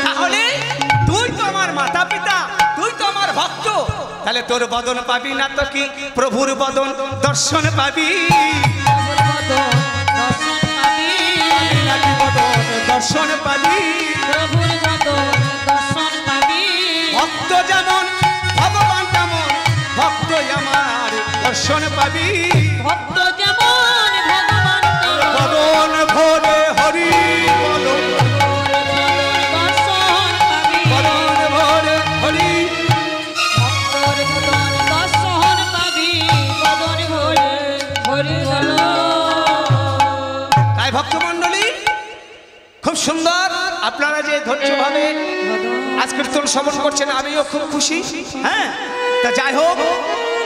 তাহলে তুই তো আমার মাতা পিতা, তুই তো আমার ভক্ত, তাহলে তোর বদন পাবি না তো কি প্রভুর বদন দর্শন পাবি? দর্শন পাবি, প্রভুর বদন দর্শন পাবি। ভক্ত যেমন ভগবান তেমন ভক্ত আমার দর্শন পাবি। ভক্ত যেমন ভগবান বদন ভরে হরি বদন, দর্শন পাবি। বদন ভরে হরি, ভক্তর বদন দর্শন পাবি। বদন ভরে হরি বল। তাই ভক্তমণ্ডলী খুব সুন্দর আপনারা যে ধৈর্যভাবে আজ কীর্তন শ্রবণ করছেন, আমিও খুব খুশি। হ্যাঁ, তা যাই হোক,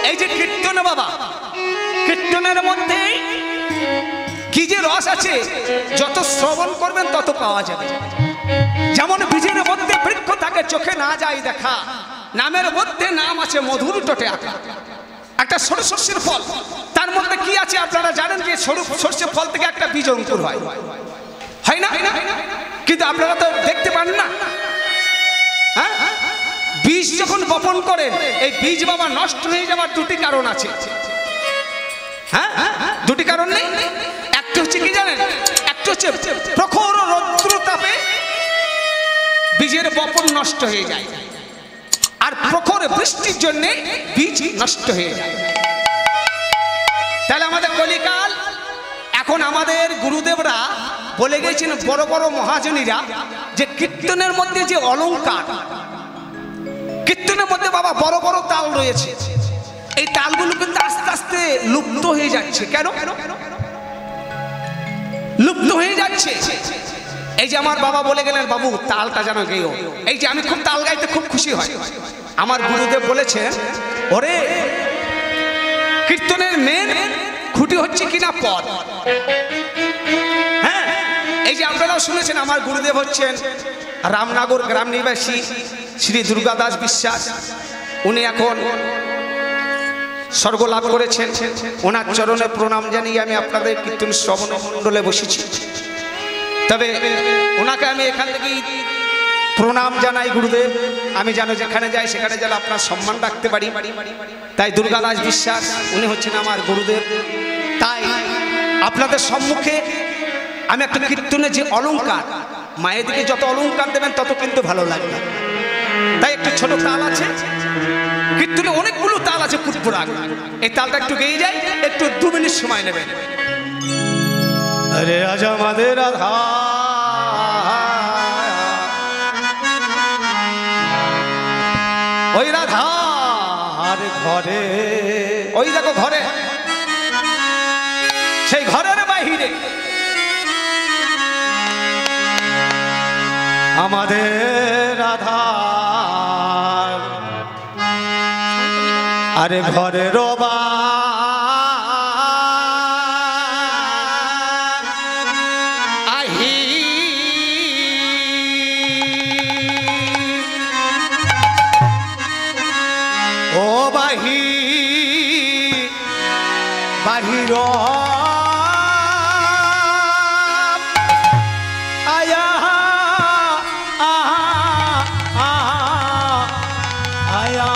এই যে কীর্তন বাবা, কীর্তনের মধ্যে কি যে রস আছে, যত শ্রবণ করবেন তত পাওয়া যাবে। যেমন বীজের মধ্যে বৃক্ষ থাকে, চোখে না যায় দেখা, নামের মধ্যে নাম আছে মধুর টটে আঁকা। একটা সরু শস্যের ফল, তার মধ্যে কি আছে আপনারা জানেন যে সরু শস্যের ফল থেকে একটা বীজ অঙ্কুর হয়, হয় না? কিন্তু আপনারা তো দেখতে পান না। হ্যাঁ, বীজ যখন বপন করেন, এই বীজ বাবা নষ্ট হয়ে যাওয়ার দুটি কারণ আছে। হ্যাঁ, দুটি কারণ নেই? একটা হচ্ছে কি জানেন, একটা হচ্ছে প্রখর রৌদ্র তাপে বীজের বপন নষ্ট হয়ে যায়, আর প্রখর বৃষ্টির জন্য বীজ নষ্ট হয়ে যায়। তাহলে আমাদের কলিকাল, এখন আমাদের গুরুদেবরা বলে গেছেন, বড় বড় মহাজনীরা, যে কীর্তনের মধ্যে যে অলংকার, কীর্তনের মধ্যে বাবা বড় বড় তাল রয়েছে, এই তালগুলো কিন্তু আস্তে আস্তে লুপ্ত হয়ে যাচ্ছে। কেন লুপ্ত হয়ে যাচ্ছে? এই যে আমার বাবা বলে গেলেন, বাবু তালটা যেন গেও। এই যে আমি খুব তাল গাইতে খুব খুশি হয়। আমার গুরুদেব বলেছেন, ওরে কীর্তনের মেন খুঁটি হচ্ছে কিনা পদ। হ্যাঁ, এই যে আপনারাও শুনেছেন, আমার গুরুদেব হচ্ছেন রামনগর গ্রাম নিবাসী শ্রী দুর্গাদাস বিশ্বাস। উনি এখন স্বর্গ লাভ করেছেন। ওনার চরণে প্রণাম জানিয়ে আমি আপনাদের কীর্তন শ্রবণ মণ্ডলে বসেছি। তবে ওনাকে আমি এখান থেকেই প্রণাম জানাই গুরুদেব। আমি যেন যেখানে যাই সেখানে যেন আপনার সম্মান রাখতে পারি। তাই দুর্গাদাস বিশ্বাস উনি হচ্ছেন আমার গুরুদেব। তাই আপনাদের সম্মুখে আমি একটা কীর্তনের যে অলংকার, মায়ের দিকে যত অলংকার দেবেন তত কিন্তু ভালো লাগবে। তাই একটু ছোট তাল আছে, কীর্তনে অনেকগুলো তাল আছে পুটপুরাগ। এই তালটা একটু গেয়ে যায়, একটু 2 মিনিট সময় নেবেন। আরে আজ আমাদের রাধা, ওই রাধার ঘরে, ওই দেখো ঘরে, সেই ঘরের বাহিরে আমাদের রাধা, আরে ঘরে রবা আহি, ও বাহি বাহির আয়া আয়া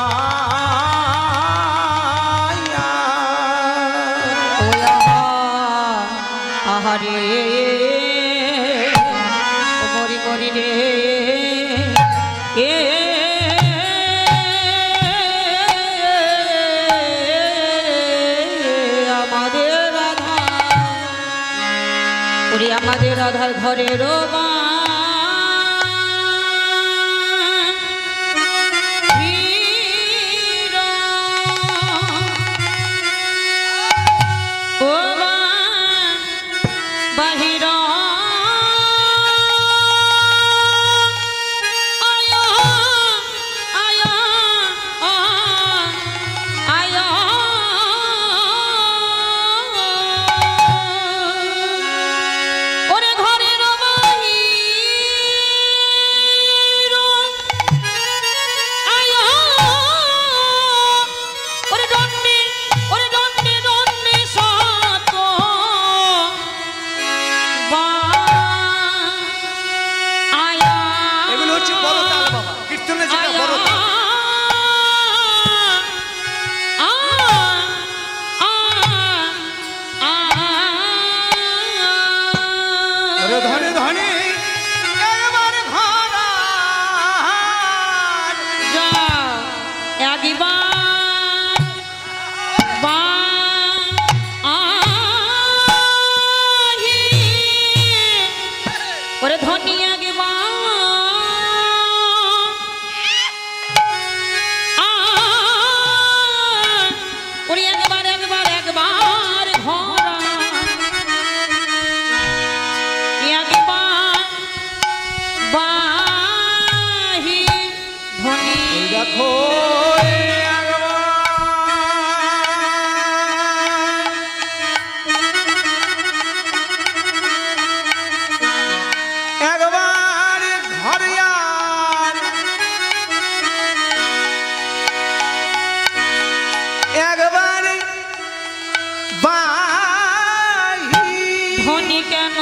আহারে মরি মরি রে এ আমাদের রাধা, ওরে আমাদের রাধার ঘরে রবা ওরে ঘরে রবাহি দেখো একবার ঘরে আন, একবার বাহির ধনী কেন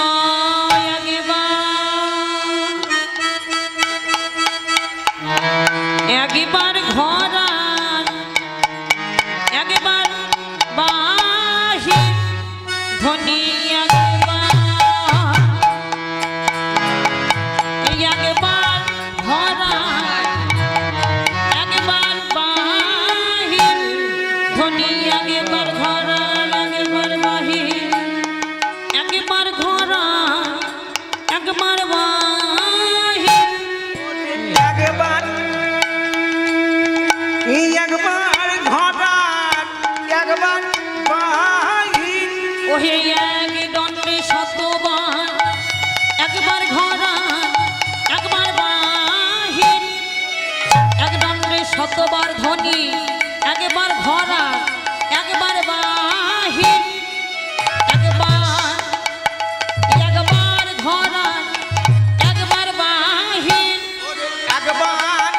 একবার ঘরান একবার বাহির ধনী একবার ঘরান একবার বাহির ধনী একবার ঘরান একবার বাহির একবার ঘরান একবার বাহির একবার একবার ঘটান একবার বাহির ওহে এক দণ্ডে শতবার একবার ঘরান একবার বাহির এক দণ্ডে শতবার ধ্বনি একবার ঘরান একবার বাহির একবার একবার ঘরান একবার বাহির একবার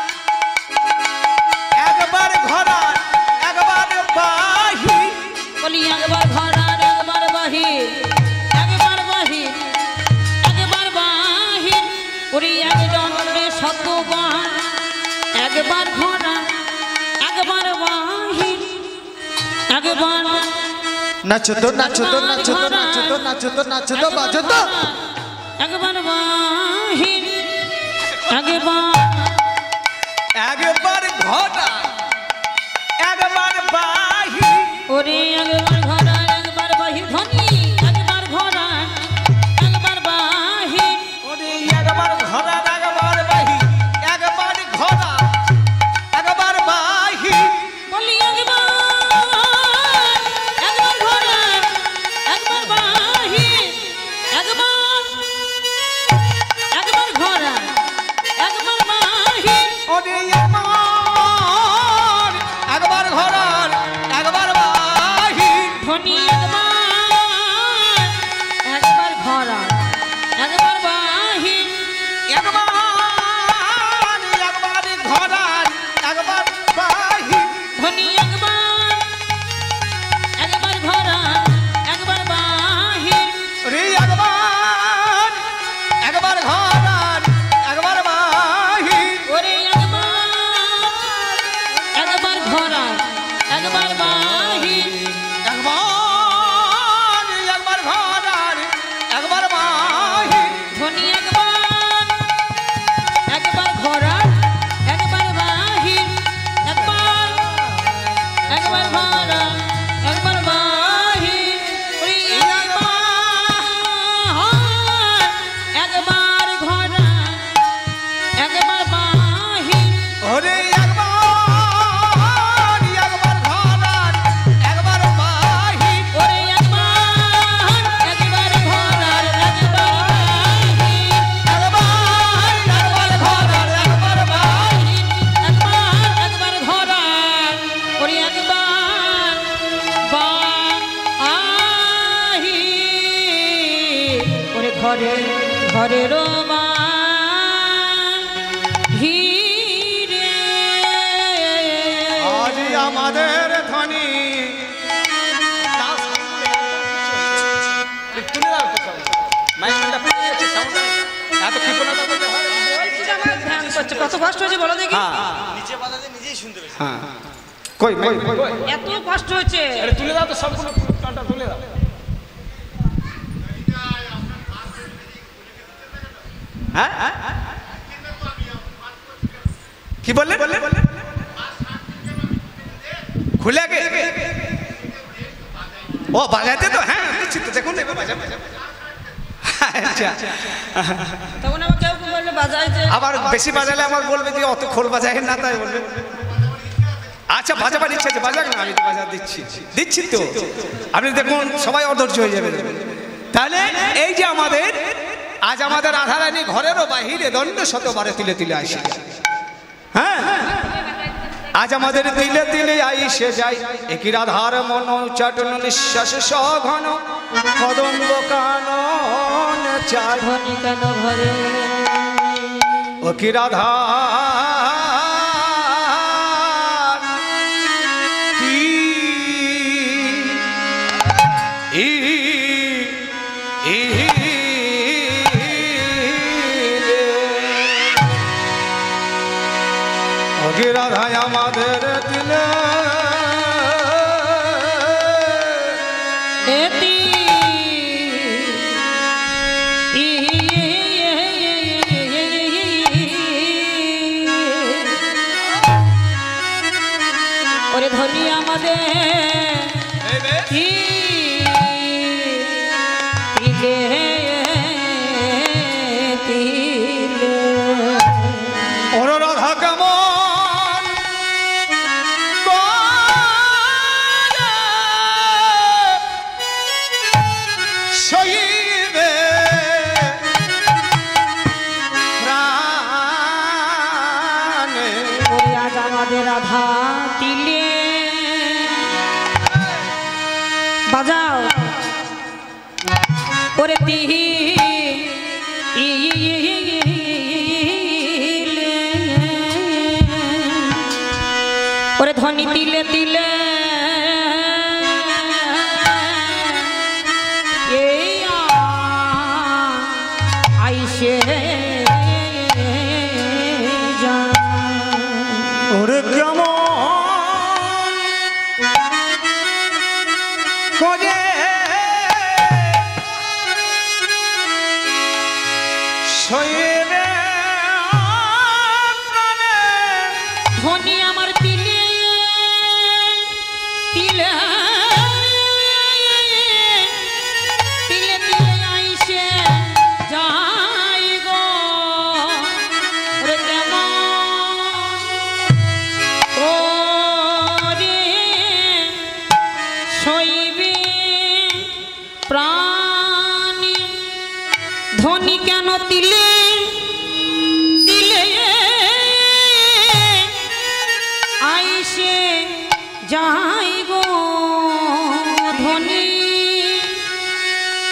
একবার ঘটান একবার বাহির বলি একবার ঘরান একবার বাহির একবার বাহির একবার বাহির ওরে এক দণ্ডে শতবার একবার ঘরান একবার বাহির একবার নাচো তো নাচো তো নাচো তো নাচো তো নাচো তো নাচো তো বাজো তো একবার বাহির একবার একবার ঘটান একবার বাহির ওরে একবার ঘরান একবার বাহির ধ্বনি একবার ঘরান একবার বাহির ওরে একবার ঘটান একবার বাহির একবার ঘটান একবার বাহির বলি একবার ঘরান একবার বাহির একবার ঘরান একবার বাহির ওরে একবার ঘটান একবার বাহির ধ্বনি একবার ঘরান একবার বাহির একবার ঘটান একবার বাহির ধ্বনি একবার ঘরান একবার বাহির রে একবার ঘটান একবার বাহির ওরে একবার ঘরান একবার বাহির একবার ঘটান একবার বাহির ধ্বনি একবার ঘরান একবার বাহির একবার ঘরান একবার বাহির ওরে একবার ঘরান একবার বাহির ওরে একবার ঘটান একবার বাহির ওরে একবার ঘরান একবার বাহির একবার ঘটান একবার বাহির একবার ঘরান ওরে একবার বাহির ওরে ঘরে ঘরে রোমা হিরে আজ আমাদের ধনী কত কষ্ট হচ্ছে বলো দেখি কই এত কষ্ট হচ্ছে তুলে দাও তো সবগুলো টানটা তুলে দাও হ্যাঁ কি বললে খুলে আগে ও বাজাতে তো হ্যাঁ দিচ্ছি তো দেখুন এবার বাজা আচ্ছা তখন আমার কেউ বললে বাজাইছে আবার বেশি বাজালে আমার বলবে যে অত খোল বাজায় না তাই বলবে আচ্ছা বাজাবার ইচ্ছা আছে বাজাক না আমি তো বাজা দিচ্ছি তো আপনি দেখুন সবাই অধৈর্য হয়ে যাবে তাহলে এই যে আমাদের আজ আমাদের রাধারানী ঘরেরও বাহিরে দণ্ড শতবারে তুলে তুলে আসে হ্যাঁ আজ আমাদের দিলে দিলে আইসে যায় একই রাধার মন চাটন নিঃশ্বাস সঘন কদম্ব কানন চায় ধনী কেন ঘরে ও কি রাধা রাধায় আমাদের দিলে ওরে ধনী আমাদের ওর রাধা কেমন রাধা তিলে বাজাও ওরে তিহি ওরে ধনী তিলে তিলে আইসে ওরে কেমন করে শরীরে ধনী আমার তিলে তিলে তিলে তিলে আইসে যাই গো রে কেমন ও রে শৈবে প্রাণী ধনী কেন তিলে তিলে আইসে যাই গো ধনী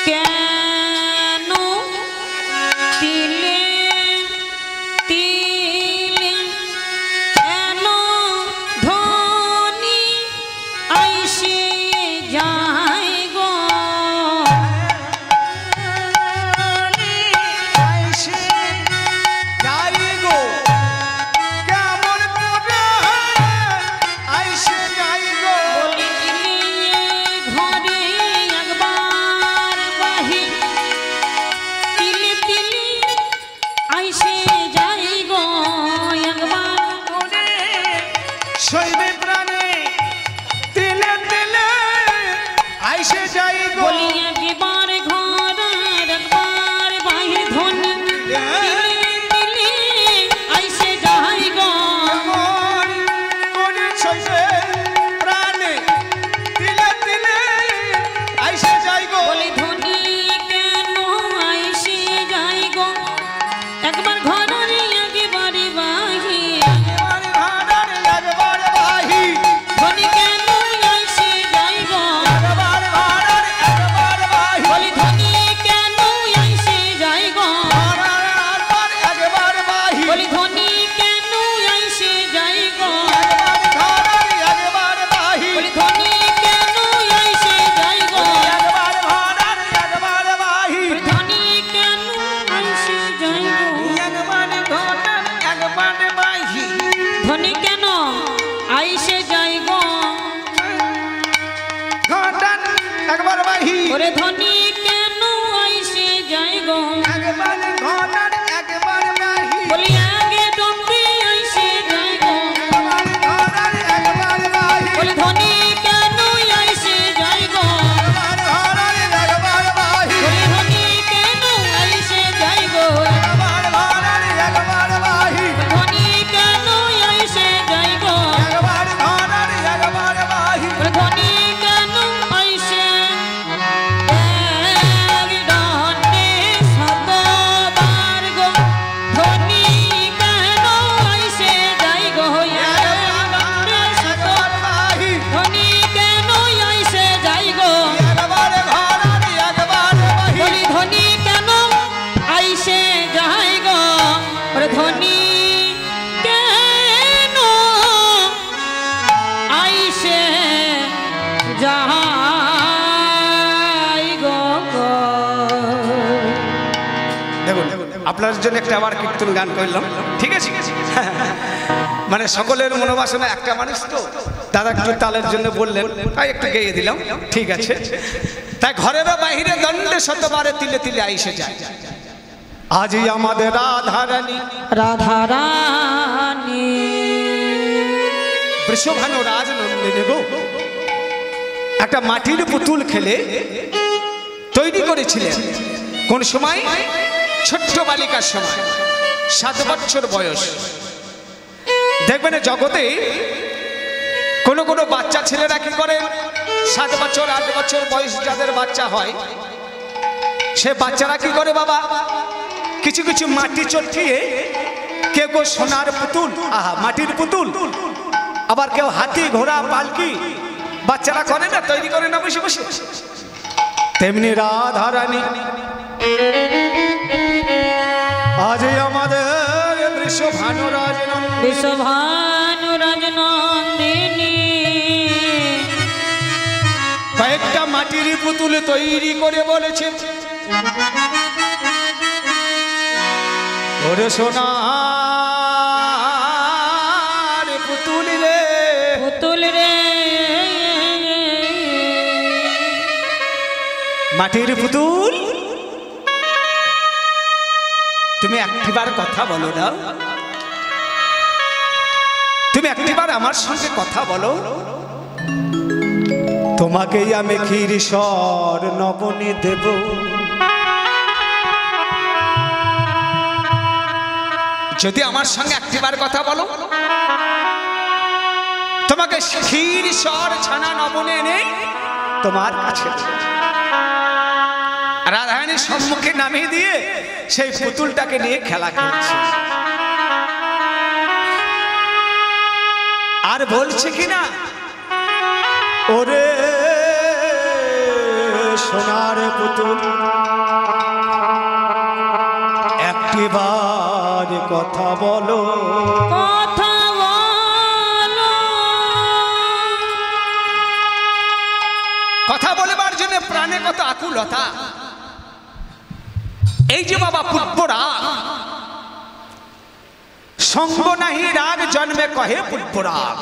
কেন তিলে তিলে কেন ধনী আইসে যাই গো যাই গো কেমন করে আইসে যাই গো ঘরে একবার বাহি তিলে তিলে আইসে যাই গো একবার করে শৈবে প্রাণে তিলে তিলে আইসে যাই গো বলি একবার ঘর একবার বাহি ধনী তিলে তিলে আইসে যাই গো কেমন করে শৈবে প্রাণে তিলে তিলে আইসে যাই গো বলি ধনী কেন আইসে যাই গো একবার ঘরে একবারে বাহি একবার ভাড়ার একবার বাহি ধনী কেন আইসে যাই গো একবার ভাড়ার একবার বাহি বলি ধনী কেন আইসে যাই গো ভাড়ার একবার বাহি বলি ধনী কেন আইসে যাই গো একবার ভাড়ার একবার বাহি বলি ধনী কেন আইসে যাই গো একবার ভাড়ার একবার বাহি বলি ধনী কেন আইসে যাই গো একবার ভাড়ার একবার বাহি ধনী কেন আইসে যাই গো ঘটান একবার বাহি ওরে ধনী কেন আইসে যাই গো একবার ঘটান একবার বাহি বলি আগে দমে আইসে যাই গো একবার ঘটান একবার বাহি বলি ধনী কেন আইসে যাই গো একবার ঘটান একবার বাহি বলি ধনী কেন আইসে যাই গো একবার ঘটান একবার বাহি ধনী কেন আইসে যাই গো একবার ঘটান একবার বাহি ধনী কেন আইসে আপনার জন্য একটা আবার কীর্তন গান করলাম, ঠিক আছে? মানে সকলের মনোবাসনা একটা মানুষ তো, দাদা একটু তালের জন্য বললেন, তাই একটু গেয়ে দিলাম, ঠিক আছে? তাই ঘরেরও বাহিরে দণ্ডে শতবারে তিলে তিলে আইসে যায়। আজই আমাদের রাধারানী, রাধারানী বৃষভানু রাজনন্দিনী গো একটা মাটির পুতুল খেলে তৈরি করেছিলেন। কোন সময়? ছোট্ট বালিকার সময়, 7 বছর বয়স। দেখবেন জগতে কোনো কোনো বাচ্চা ছেলেরা কি করে, 7 বছর 8 বছর বয়স যাদের বাচ্চা হয়, সে বাচ্চারা কি করে বাবা, কিছু কিছু মাটি চটকিয়ে, কেউ কেউ সোনার পুতুল, আহা মাটির পুতুল, আবার কেউ হাতি ঘোড়া পালকি বাচ্চারা করে না, তৈরি করে না বসে বসে। তেমনি রাধারানী আজই আমাদের বৃষভানু রাজনন্দিনী, বৃষভানু রাজনন্দিনী কয়েকটা মাটির পুতুল তৈরি করে বলেছে, ওরে সোনার পুতুল রে, পুতুল রে মাটির পুতুল, তুমি একটিবার কথা বলো না, তুমি একটিবার আমার সঙ্গে কথা বলো, তোমাকেই আমি ক্ষীরসর নবনী দেব। যদি আমার সঙ্গে একটিবার কথা বলো, তোমাকে ক্ষীরসর ছানা নবনী এনে তোমার কাছে রাধারানীর সম্মুখে নামিয়ে দিয়ে সেই পুতুলটাকে নিয়ে খেলা খেলছে। আর বলছে কিনা, ওরে সোনার পুতুল একটিবার কথা বলো, কথা বলো। কথা বলবার জন্য প্রাণে কত আকুলতা। এই যে বাবা পুষ্পরাগ, সঙ্গ নাহি রাগ জন্মে কহে পুষ্পরাগ।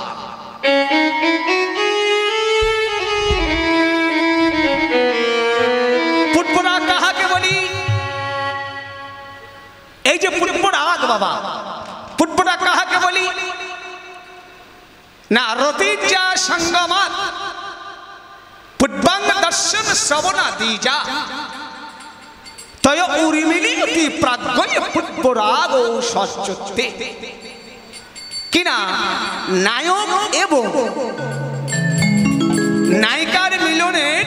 পুষ্পরাগ কাহাকে বলি? এই যে পুষ্পরাগ বাবা, পুষ্পরাগ কাহাকে বলি না? রতিজা সঙ্গমাত পুষ্পাং দর্শন শ্রবণা দিজা তয় উর্মিলি অতি প্রাজ্ঞয় পুষ্পরাগ সচ্চতে। কিনা নায়ক এবং নায়িকার মিলনের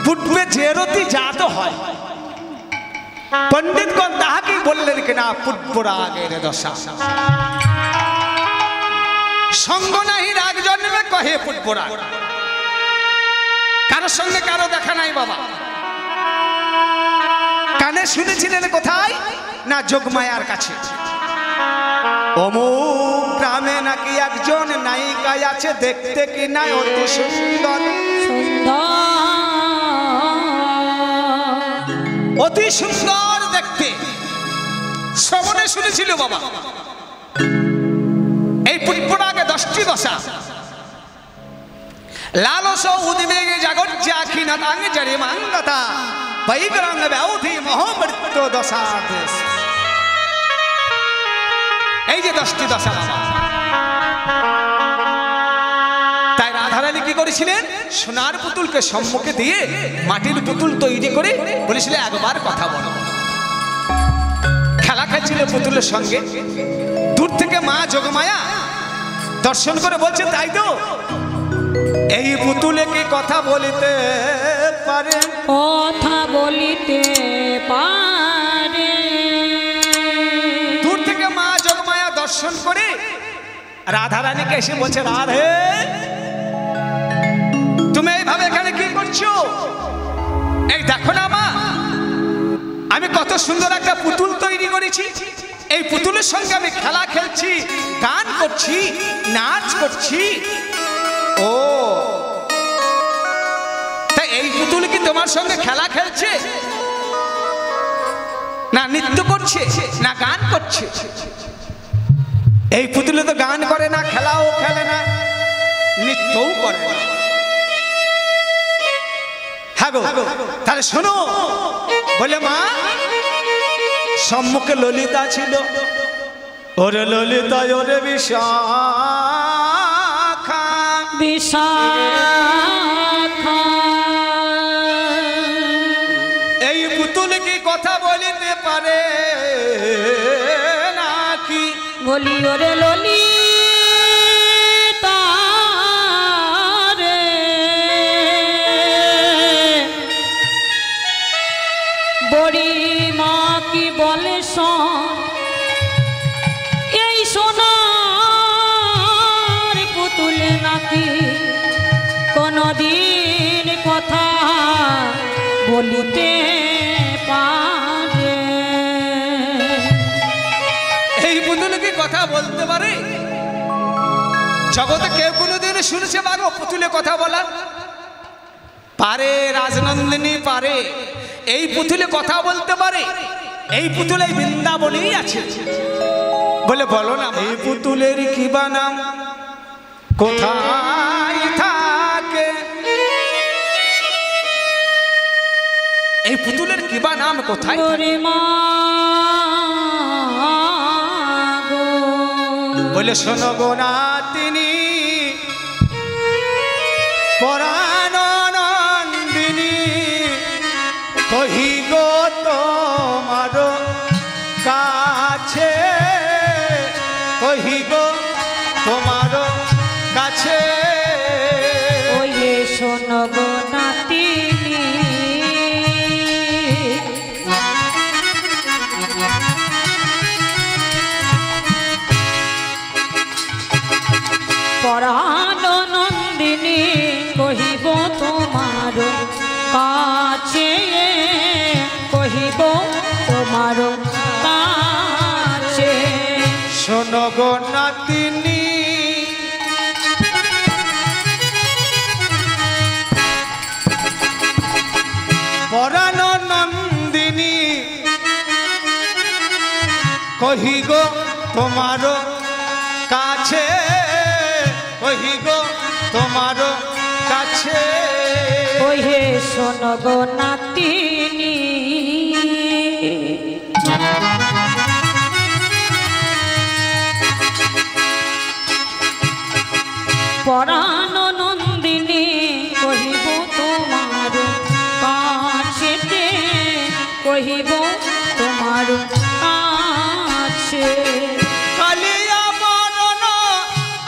পূর্বে যে রতি জাত হয়, পণ্ডিতগণ তাহাকে বললেন কিনা পুষ্পরাগের দশা। সঙ্গ নাহি রাগ জন্মে কহে পুষ্পরাগ। কারোর সঙ্গে কারো দেখা নাই বাবা। কানে শুনেছিলেন কোথায়? না যোগমায়ার কাছে। অমুক গ্রামে নাকি একজন নায়িকা আছে, দেখতে কি না অতি সুন্দর, অতি সুন্দর দেখতে। শ্রবণে শুনেছিল বাবা। এই পুষ্পরাগে 10টি দশা। লালস উদ্বেগে জাগর্য আখিনা তাঙ্গে জড়ে মাঙ্গতা বৈগ্রাঙ্গ ব্যাধি মহামৃত্যু দশা। এই যে 10টি দশা বাবা। তাই রাধারানী কি করেছিলেন? সোনার পুতুলকে সম্মুখে দিয়ে মাটির পুতুল তৈরি করে বলেছিল একবার কথা বলো। খেলা খেলছিল পুতুলের সঙ্গে। দূর থেকে মা যোগমায়া দর্শন করে বলছে, তাই তো এই পুতুলে কি কথা বলিতে পারে? কথা বলিতে পারে। দূর থেকে মা যোগমায়া দর্শন করে রাধারানীকে এসে বলছে, রাধে তুমি এইভাবে এখানে কি করছো? এই দেখো না মা, আমি কত সুন্দর একটা পুতুল তৈরি করেছি। এই পুতুলের সঙ্গে আমি খেলা খেলছি, গান করছি, নাচ করছি। ও তাই এই পুতুল কি তোমার সঙ্গে খেলা খেলছে? না নৃত্য করছে না গান করছে? এই পুতুলে তো গান করে না, খেলাও খেলে না, নৃত্যও করে না। হ্যাঁ গো, তাহলে শোনো, বলে মা সম্মুখে ললিতা ছিল, ওরে ললিতা ওরে বিশাখা, বিশাখা এই পুতুল কি কথা বলিতে পারে নাকি? বলি ওরে ললি বড়ি মা কি বলে এই সোনার পুতুলে নাকি কোনদিন কথা বলিতে পারে? এই পুতুল কি কথা বলতে পারে? জগতে কেউ কোনোদিন শুনেছে বাগো পুতুলে কথা বলা? পারে, রাজনন্দিনী পারে। এই পুতুলে কথা বলতে পারে। এই পুতুল এই বৃন্দাবনেই আছে। বলে বলো না এই পুতুলের কি বা নাম, কোথায় থাকে? এই পুতুলের কি বা নাম, কোথায় থাকে? ওরে মা গো, বলে শোনো গো নাতিনী পরানন্দিনী, কহি গো তোমার কাছে, কহি গো তোমার কাছে। ওই শোনো গো নাতিনী পরানন্দিনী, কহিব তোমার কাছে, কহিব তোমার কাছে। শোনো গো নাতিনী পরানন্দিনী, কহি গো তোমার কাছে, কহি গো তোমার কাছে। ওই হে শোনো গো নাতিনী পরানন্দিনী, কহিব তোমার কাছেতে, কহিব তোমার কাছে। কালিয়া বরণ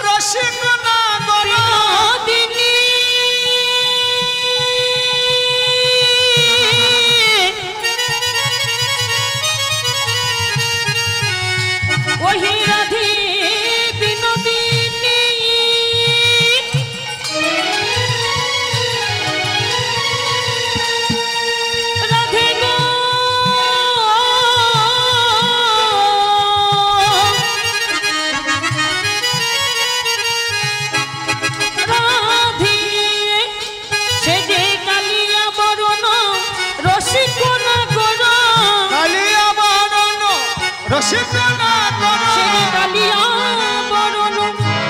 রসিক নাগর, বিনোদিনী ওহি রাধে বিনোদিনী, রাধে গো রাধে, সে যে কালিয়া বরণ রসিক নাগর, কালিয়া বরণ রসিক নাগর, সে যে কালিয়া বরণ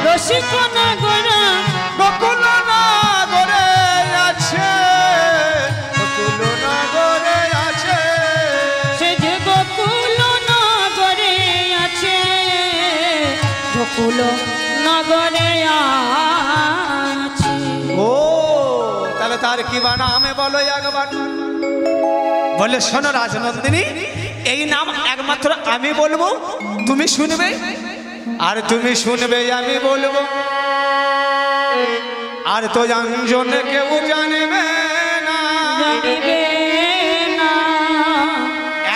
রসিক নাগর, বকুল নাগরে আছে, বকুল নাগরে আছে। সে যে গোকুল নগরে আছে, গোকুল নগরে আছে। ও তাহলে তার কি বা নামে বলো একবার? বলে শোনো রাজনন্দিনী, এই নাম একমাত্র আমি বলবো, তুমি শুনবে, আর তুমি শুনবে আমি বলবো, আর তো জানজন কেউ জানবে না। জানিবে না,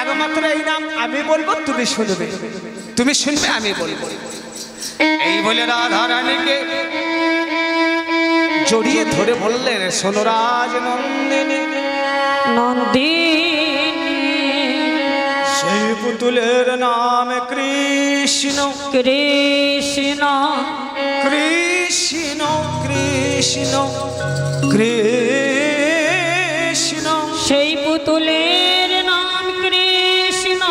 একমাত্র এই নাম আমি বলবো, তুমি শুনবে, তুমি শুনবে আমি বলবো। এই বলে রাধা রানীকে জড়িয়ে ধরে বললেন, শোনো রাজনন্দিনী, নন্দিনী সেই পুতুলের নাম কৃষ্ণ, কৃষ্ণ কৃষ্ণ কৃষ্ণ কৃষ্ণ। সেই পুতুলের নাম কৃষ্ণ,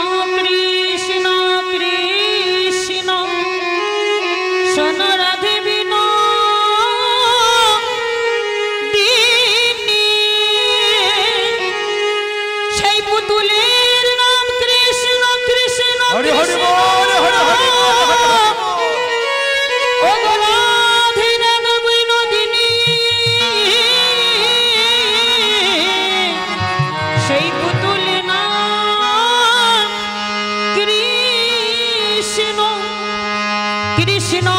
কৃষ্ণ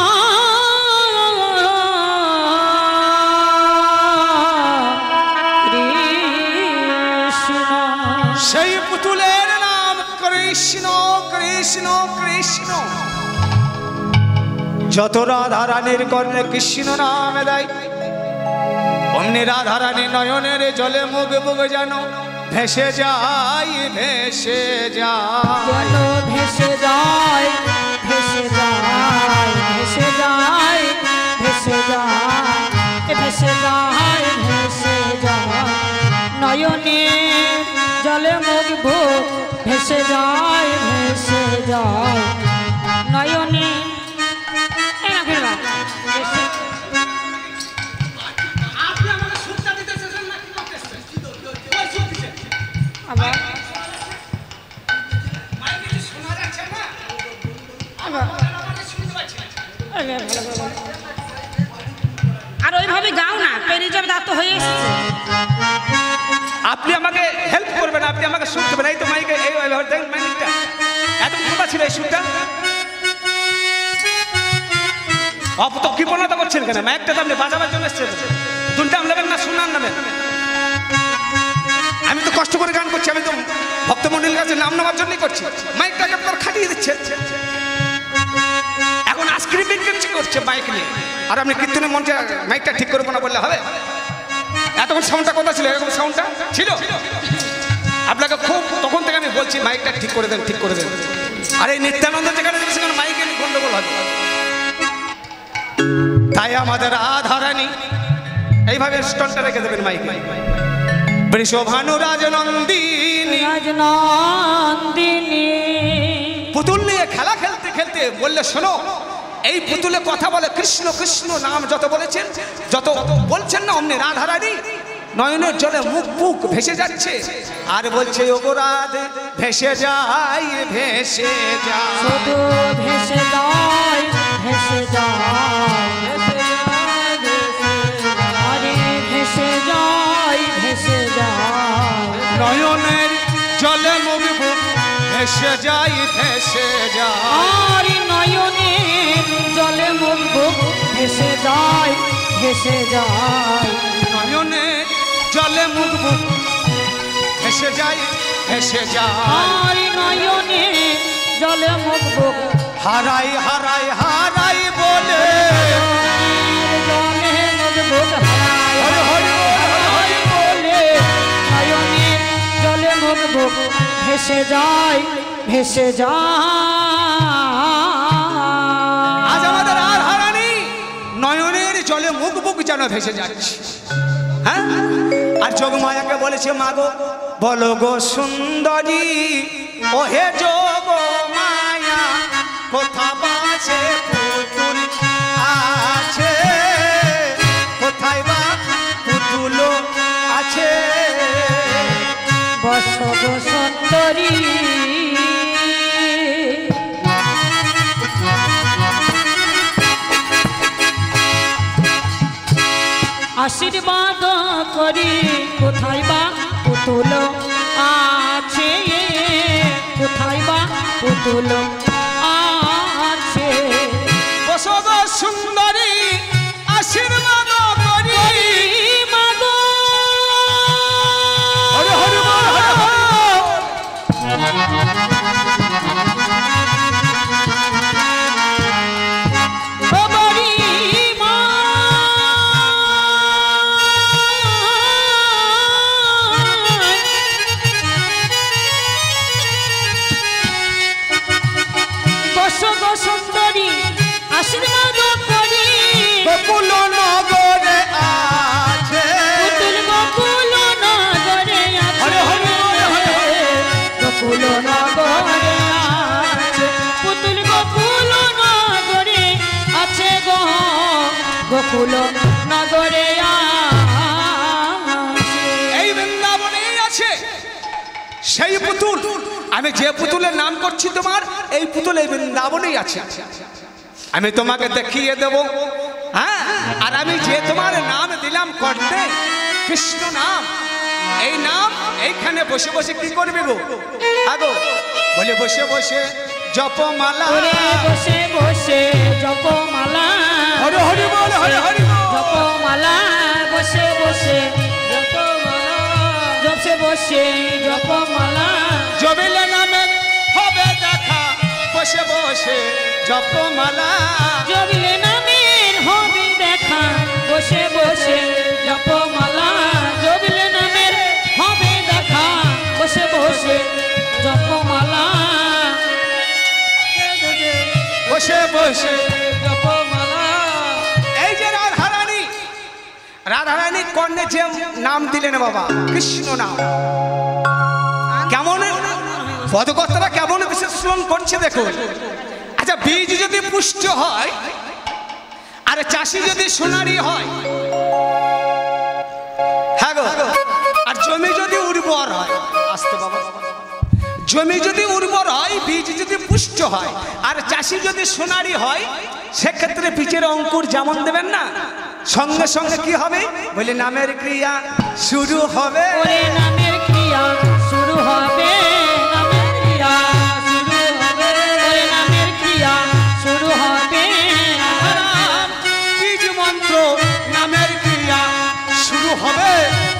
সেই পুতুলের নাম কৃষ্ণ কৃষ্ণ কৃষ্ণ। যত রাধা রানীর কর্ণে কৃষ্ণ নাম দেয়, অমনি রাধা রানী নয়নের জলে মুখ মুখ যেন ভেসে যায় ভেসে যায়। যেন ভেসে যায় ভেসে যায় ভেসে যায় ভেসে যায় ভেসে যায় ভেসে যায় নয়নে জলে মুখ বুক ভেসে যায় নয়নে আবার আর ওইভাবে গাও না, পেরিয়ে যাবে, দাঁত হয়ে এসেছে। আপনি আমাকে হেল্প করবেন, আপনি আমাকে সুর দেবেন। এই তো মাইকে এই দেখেন মাইকটা এত কোথা ছিল এই সুরটা? অপ তো কৃপণতা করছেন কেন? মাইকটা তো আপনি বাজাবার জন্য এসেছেন, দুনটাম নেবেন না শুনান নেবেন? আমি তো কষ্ট করে গান করছি, আমি তো ভক্তমন্ডলীর কাছে নাম নেওয়ার জন্যই করছি। মাইকটাকে আপনার খাটিয়ে দিচ্ছেন। এখন আইসক্রিম বিক্রি করছে মাইক নিয়ে, আর আপনি কীর্তনের মঞ্চে মাইকটা ঠিক করবো না বললে হবে? এতক্ষণ সাউন্ডটা কোথা ছিল? এরকম সাউন্ডটা ছিল? আপনাকে খুব তখন থেকে আমি বলছি মাইকটা ঠিক করে দেন, ঠিক করে দেন। আর এই নিত্যানন্দ যেখানে সেখানে মাইকে গন্ডগোল হবে। তাই আমাদের রাধারানী এইভাবে স্টনটা রেখে দেবেন মাইক। বৃষভানু রাজনন্দিনী রাজনন্দিনী পুতুল নিয়ে খেলা খেলতে খেলতে বললে, শোনো, এই পুতুলে কথা বলে কৃষ্ণ কৃষ্ণ নাম যত বলেছেন, যত বলছেন না, অমনি রাধারানী নয়নের জলে মুখ মুখ ভেসে যাচ্ছে আর বলছে, ওগো রাধে ভেসে যায় ভেসে যায়, শুধু ভেসে যায় ভেসে যায় আরে ভেসে যায় ভেসে যায় নয়নের জলে মুখ মুখ ভেসে যায় ভেসে যায়, আর নয়নে জলে মুখ বুক ভেসে যায় ভেসে যায় নয়নের জলে মুখ মুখ ভেসে যায় ভেসে যায়, আর নয়নে জলে মুখ বুক হারাই হারাই হারাই বলে জলে মুখ বুক হারায় বলে নয়নে জলে মুখ বুক ভেসে যায় ভেসে যায়। আজ আমাদের আর হারানি নয়নের জলে মুখ মুখ যেন ভেসে যাচ্ছে। হ্যাঁ, আর যোগমায়াকে বলেছে, মাগো বলো গো সুন্দরী, ও হে যোগ মায়া, কোথা বাছে পুতুল আছে, কোথায় বা পুতুল আছে, বসো গো সুন্দরী আশীর্বাদ করি, কোথায় বা পুতুল আছে, কোথায় বা পুতুল আছে, বসো গো সুন্দরী আশীর্বাদ করি, মাগো হরি হরি বল, হরি বল। বাবারি মা বসো গো সুন্দরী আশীর্বাদ করি, গোকুল নগরে আছে, পুতুল গোকুল নগরে আছে, হরি হরি বল, হরি হরি। গোকুল নগরে আছে, পুতুল গোকুল নগরে আছে গো, গোকুল নগরে আছে। এই বৃন্দাবনেই আছে সেই পুতুল। আমি যে পুতুলের নাম করছি তোমার, এই পুতুল এই বৃন্দাবনেই আছে। আমি তোমাকে দেখিয়ে দেব। হ্যাঁ, আর আমি যে তোমার নাম দিলাম করতে, কৃষ্ণ নাম, এই নাম এইখানে বসে বসে কি করবে গো? আগো বলে বসে বসে জপমালা ওরে বসে বসে জপমালা হরি হরি বল হরি হরি বল জপমালা বসে বসে জপমালা বসে বসে জপমালা জবিলে নামে হবে দেখা বসে বসে জপমালা জবিলে নামের হবে দেখা বসে বসে জপমালা জবিলে নামের হবে দেখা বসে বসে জপমালা বসে বসে জপমালা এই যে রাধারানী কর্ণে যে নাম দিলেন বাবা কৃষ্ণ নাম কেমন পদকর্তারা কেমন বিশ্লেষণ করছে দেখুন আচ্ছা বীজ যদি পুষ্ট হয় আর চাষি যদি সোনারি হয় হ্যাঁ গো আর জমি যদি উর্বর হয় আসতে বাবা জমি যদি উর্বর হয় বীজ যদি পুষ্ট হয় আর চাষি যদি সোনারি হয় সেক্ষেত্রে বীজের অঙ্কুর যেমন দেবেন না সঙ্গে সঙ্গে কি হবে বলে নামের ক্রিয়া শুরু হবে ওরে নামের ক্রিয়া শুরু হবে নামের ক্রিয়া শুরু হবে ওরে নামের ক্রিয়া শুরু হবে বীজ মন্ত্র নামের ক্রিয়া শুরু হবে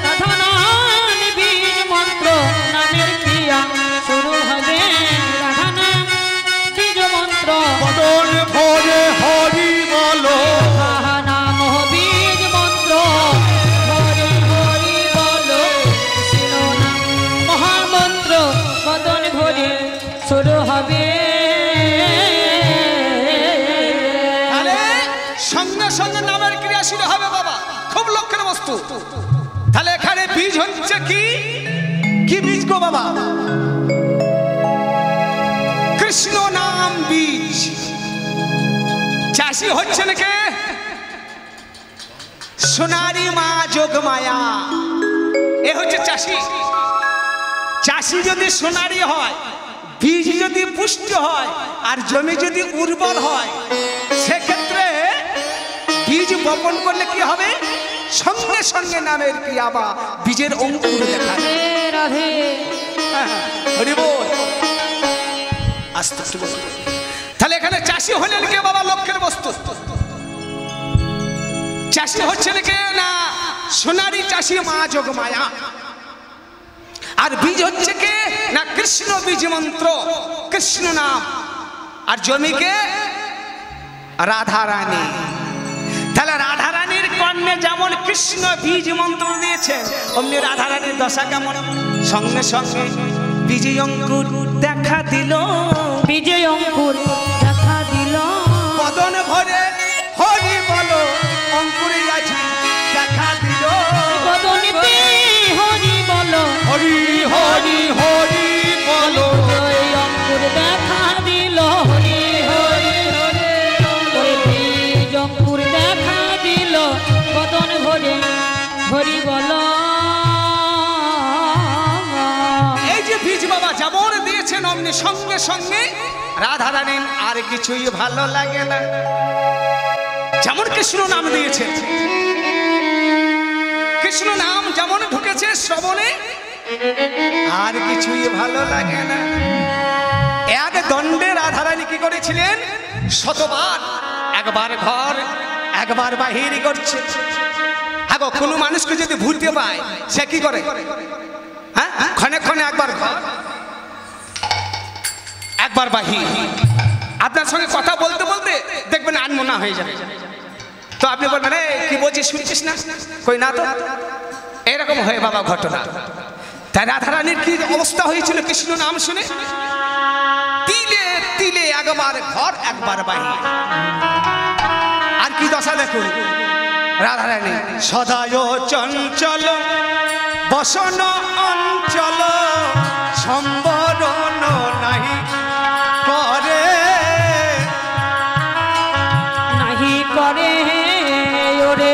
রাধানাম বীজ মন্ত্র নামের ক্রিয়া শুরু হবে রাধানাম বীজ মন্ত্র বদন ভরে হরি বলো নাম বীজ মন্ত্র হরি হরি বলো কৃষ্ণ নাম মহামন্ত্র বদন ভরে শুরু হবে আরে সঙ্গে সঙ্গে নামের ক্রিয়া শুরু হবে বাবা খুব লক্ষ্যের বস্তু তাহলে এখানে বীজ হচ্ছে কি কি বীজ গো বাবা কৃষ্ণ নাম বীজ চাষি হচ্ছে নাকি সোনারি মা যোগমায়া এ হচ্ছে চাষি চাষি যদি সোনারি হয় বীজ যদি পুষ্ট হয় আর জমি যদি উর্বর হয় সেক্ষেত্রে বীজ বপন করলে কি হবে সঙ্গে সঙ্গে নামের ক্রিয়া বা বীজের অঙ্কুর দেখা যায়। রাধে হরি বল আস্তে আস্তে বল। তাহলে এখানে চাষি হলেন কে বাবা লক্ষ্যের বস্তু চাষি হচ্ছেন কে না সোনারি চাষি মা যোগমায়া আর বীজ হচ্ছে কে না কৃষ্ণ বীজ মন্ত্র কৃষ্ণ নাম আর জমিকে রাধারানী তাহলে রাধারানীর কর্ণে যেমন কৃষ্ণ বীজ মন্ত্র দিয়েছেন অমনি রাধারানীর দশা কেমন সঙ্গে সঙ্গে বীজ অঙ্কুর দেখা দিল বিজয় অঙ্কুর দেখা দিল বদন ভরে হরি বলো অঙ্কুরে আছে দেখা দিল বদনিতে হরি বলো হরি হরি হরি বলো জয় অঙ্কুর দেখা দিল হরি হরি হরি ওরে বীজ অঙ্কুর দেখা দিল বদন ভরে হরি বলো এই যে বীজ বাবা যেমন দিয়েছেন অমনি সঙ্গে সঙ্গে রাধারানী আর কিছুই ভালো লাগে না যেমন কৃষ্ণ নাম দিয়েছে কৃষ্ণ নাম যেমন ঢুকেছে শ্রবণে আর কিছুই ভালো লাগে না এক দণ্ডে রাধারানী কি করেছিলেন শতবার একবার ঘর একবার বাহির করছে আগো কোনো মানুষকে যদি ভুলতে পায় সে কি করে হ্যাঁ ক্ষণে ক্ষণে একবার ঘর একবার বাহির আপনার সঙ্গে কথা বলতে বলতে দেখবেন আনমনা হয়ে যাবে তো আপনি বলবেন কি বলছিস শুনছিস না কই না তো এরকম হয়ে বাবা ঘটনা তাই রাধারানীর কি অবস্থা হয়েছিল কৃষ্ণ নাম শুনে তিলে তিলে একবার ঘর একবার বাহির আর কি দশা দেখুন রাধারানী সদায় চঞ্চল বসন অঞ্চল সম্বরণ নাহি করে নাহি করে ওরে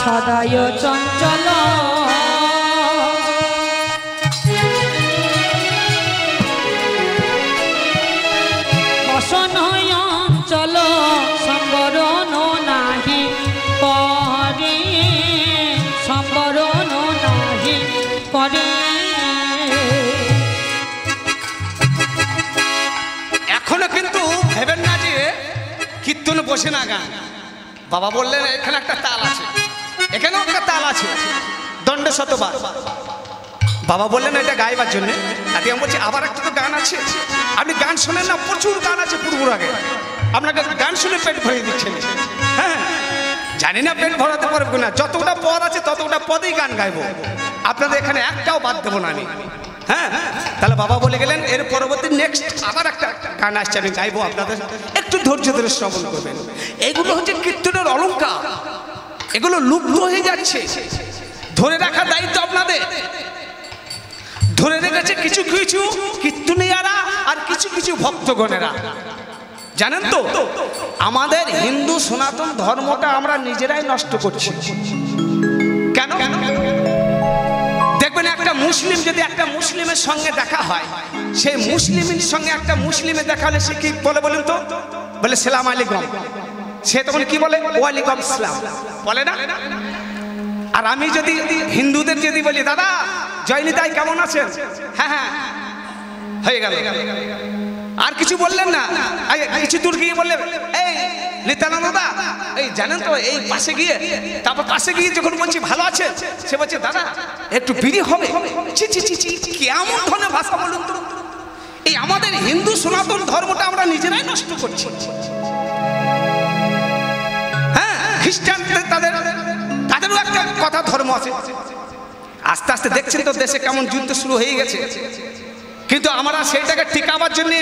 সদায় চঞ্চল বসন অঞ্চল সম্বরণ নাহি করে সম্বরণ নাহি করে এখনো কিন্তু বসে না গান। বাবা বললেন এখানে একটা তাল আছে, এখানেও একটা তাল আছে, দণ্ডে শতবার। বাবা বললেন এটা গাইবার জন্য। আদি আমি বলছি আবার একটা তো গান আছে, আপনি গান শোনেন না? প্রচুর গান আছে পূর্বর আগে, আপনাকে গান শুনে পেট ভরিয়ে দিচ্ছেন। হ্যাঁ, জানি না পেট ভরাতে পারবো না, যতটা পদ আছে ততটা পদেই গান গাইবো, আপনাদের এখানে একটাও বাদ দেবো না আমি। হ্যাঁ, তাহলে বাবা বলে গেলেন এর পরবর্তী নেক্সট আবার একটা গান আসছে, আমি গাইবো, আপনাদের একটু ধৈর্য ধরে শ্রবণ করবেন। এগুলো হচ্ছে কীর্তনের অলংকার, এগুলো লুপ্ত হয়ে যাচ্ছে, ধরে রাখার দায়িত্ব আপনাদের। ধরে রেখেছে কিছু কিছু কীর্তনীয়ারা আর কিছু কিছু ভক্তগণেরা। জানেন তো, আমাদের হিন্দু সনাতন ধর্মটা আমরা নিজেরাই নষ্ট করছি। কেন? দেখবেন একটা মুসলিম যদি একটা মুসলিমের সঙ্গে দেখা হয়, সেই মুসলিমের সঙ্গে একটা মুসলিমের দেখা হলে সে কি বলে বলেন তো? বলে সালাম আলাইকুম। সে তখন কি বলে? ওয়ালাইকুম আসসালাম বলে না? আর আমি যদি হিন্দুদের যদি বলি দাদা জয়নিতাই কেমন আছেন, হ্যাঁ হ্যাঁ হয়ে গেল, আর কিছু বললেন না, কিছু দূর গিয়ে বললেন এই নিত্যানন্দ দা, এই জানেন তো এই পাশে গিয়ে, তারপর পাশে গিয়ে যখন বলছি ভালো আছে, সে বলছে দাদা একটু বিড়ি হবে। ছি ছি ছি ছি, কেমন ধরনের ভাষা বলুন তো? এই আমাদের হিন্দু সনাতন ধর্মটা আমরা নিজেরাই নষ্ট করছি। হ্যাঁ, খ্রিস্টানদের তাদেরও একটা কথা ধর্ম আছে। আস্তে আস্তে দেখছেন তো দেশে কেমন যুদ্ধ শুরু হয়ে গেছে, কিন্তু আমরা সেইটাকে টিকাবার জন্য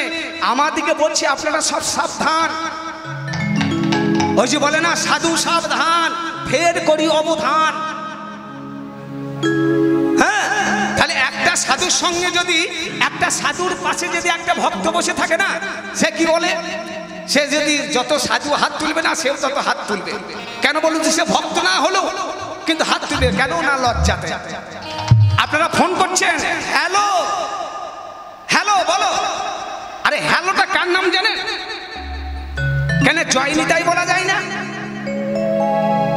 আমাদেরকে বলছি আপনারা সব সাবধান। ওই যে বলে না সাধু সাবধান ফের করি অবধান। হ্যাঁ, তাহলে একটা সাধুর সঙ্গে যদি একটা সাধুর পাশে যদি একটা ভক্ত বসে থাকে না, সে কি বলে? সে যদি যত সাধু হাত তুলবে না, সেও তত হাত তুলবে। কেন বলুন? সে ভক্ত না হলো কিন্তু হাত তুলবে কেন? না লজ্জাতে। আপনারা ফোন করছেন, হ্যালো হ্যালো বলো, আরে হ্যালোটা কার নাম জানেন? কেন জয়নিতাই বলা যায় না?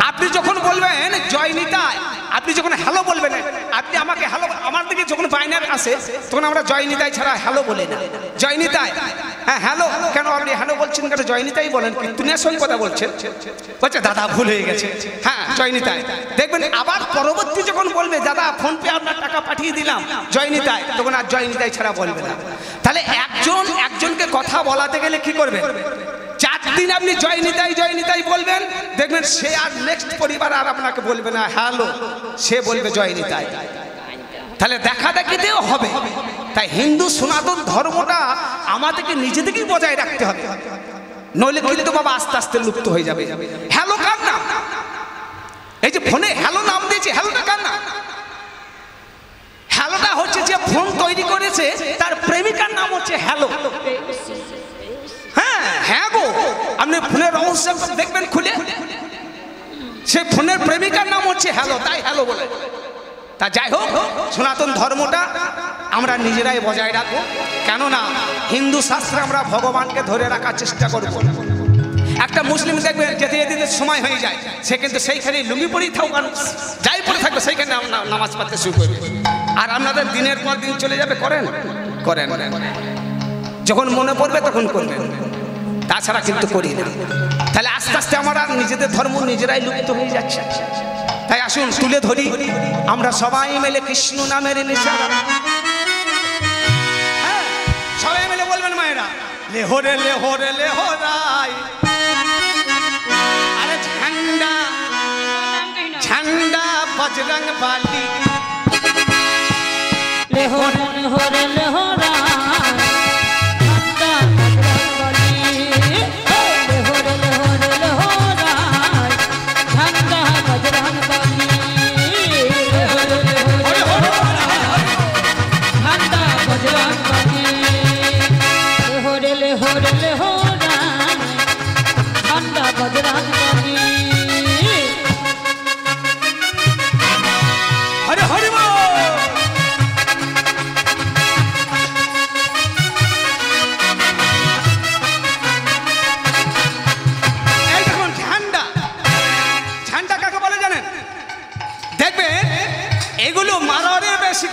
আপনি যখন বলবেন জয়নিতাই, আপনি যখন হ্যালো বলবেন, আপনি আমাকে হ্যালো, আমার দিকে যখন বাইনার আসে তখন আমরা জয়নিতাই ছাড়া হ্যালো বলি না। জয়নিতাই, হ্যাঁ হ্যালো, কেন আপনি হ্যালো বলছেন? কেন জয়নিতাই বলেন, কীর্তনের সঙ্গে কথা বলছেন। বলছে দাদা ভুল হয়ে গেছে, হ্যাঁ জয়নিতাই। দেখবেন আবার পরবর্তী যখন বলবে দাদা ফোন পে আপনার টাকা পাঠিয়ে দিলাম জয়নিতাই, তখন আর জয়নিতাই ছাড়া বলবে না। তাহলে একজনকে কথা বলাতে গেলে কি করবে? 4 দিন আপনি জয়নিতাই জয়নিতাই বলবেন, দেখবেন সে আর নেক্সট পরিবার আর আপনাকে বলবে না হ্যালো, সে বলবে জয়নিতাই। তাহলে দেখা দেখিতেও হবে। তাই হিন্দু সনাতন ধর্মটা আমাদেরকে নিজেদেরকেই বজায় রাখতে হবে, নইলে কিন্তু বাবা আস্তে আস্তে লুপ্ত হয়ে যাবে। হ্যালো কার নাম? এই যে ফোনে হ্যালো নাম দিয়েছে, হ্যালোটা কার নাম? হ্যালোটা হচ্ছে যে ফোন তৈরি করেছে তার প্রেমিকার নাম হচ্ছে হ্যালো। হ্যাঁ হ্যাঁ গো, আপনি ফোনের রহস্য দেখবেন খুলে, সে ফোনের প্রেমিকার নাম হচ্ছে হ্যালো, তাই হ্যালো বলে। তা যাই হোক, সনাতন ধর্মটা আমরা নিজেরাই বজায় রাখবো, কেননা হিন্দু শাস্ত্রে আমরা ভগবানকে ধরে রাখার চেষ্টা করবো। একটা মুসলিম দেখবেন যেতে যেতে সময় হয়ে যায়, সে কিন্তু সেইখানে লুঙ্গি পরেই থাকুক, যাই পরে থাকবে সেইখানে নামাজ পড়তে শুরু করবে। আর আপনাদের দিনের পর দিন চলে যাবে, করেন করেন যখন মনে পড়বে তখন করবেন, তাছাড়া কিন্তু করি না। তাহলে আস্তে আস্তে আমরা নিজেদের ধর্ম নিজেরাই লুপ্ত হয়ে যাচ্ছে। তাই আসুন তুলে ধরি, আমরা সবাই মিলে কৃষ্ণ নামের নিশানা, হ্যাঁ সবাই মিলে বলবেন মায়েরা, লেহরে লেহরে লেহরাই, আরে ঝান্ডা ঝান্ডা বজরং বালি, লেহরে লেহরে লেহরা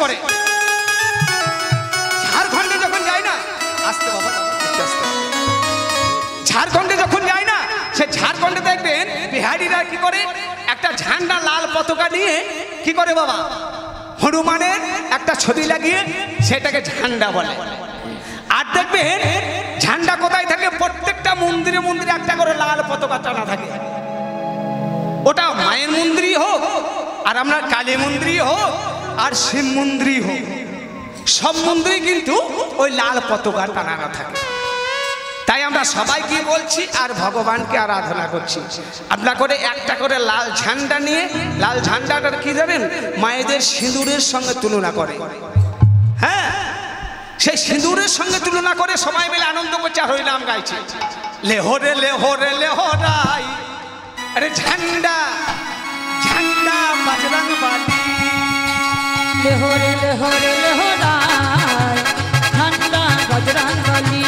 করে। ঝাড়খণ্ডে যখন যায় না, আস্তে বাবা, ঝাড়খণ্ডে যখন যায় না, সে দেখবেন বিহারিরা কি করে, একটা ঝান্ডা লাল পতাকা নিয়ে কি করে বাবা, হনুমানের একটা ছবি লাগিয়ে সেটাকে ঝান্ডা বলে। আর দেখবেন ঝান্ডা কোথায় থাকে, প্রত্যেকটা মন্দিরে মন্দিরে একটা করে লাল পতাকা টানা থাকে। ওটা মায়ের মন্দিরই হোক, আর আমরা কালী মন্দিরই হোক, আর শিব মন্দিরই হোক, সব মন্দিরে কিন্তু ওই লাল পতাকা টানানো থাকে। তাই আমরা সবাই কি বলছি, আর ভগবানকে আরাধনা করছি। আপনার করে একটা করে লাল ঝান্ডা নিয়ে, লাল ঝান্ডাটার কি জানেন, মায়েদের সিঁদুরের সঙ্গে তুলনা করে। হ্যাঁ, সেই সিঁদুরের সঙ্গে তুলনা করে সবাই মিলে আনন্দ করছে আর হরিনাম গাইছে। লেহরে লেহরে লেহরাই, আরে ঝান্ডা ঝান্ডা বজরং বলী, লেহরে লেহরে লেহরাই ঝান্ডা বজরং বলী।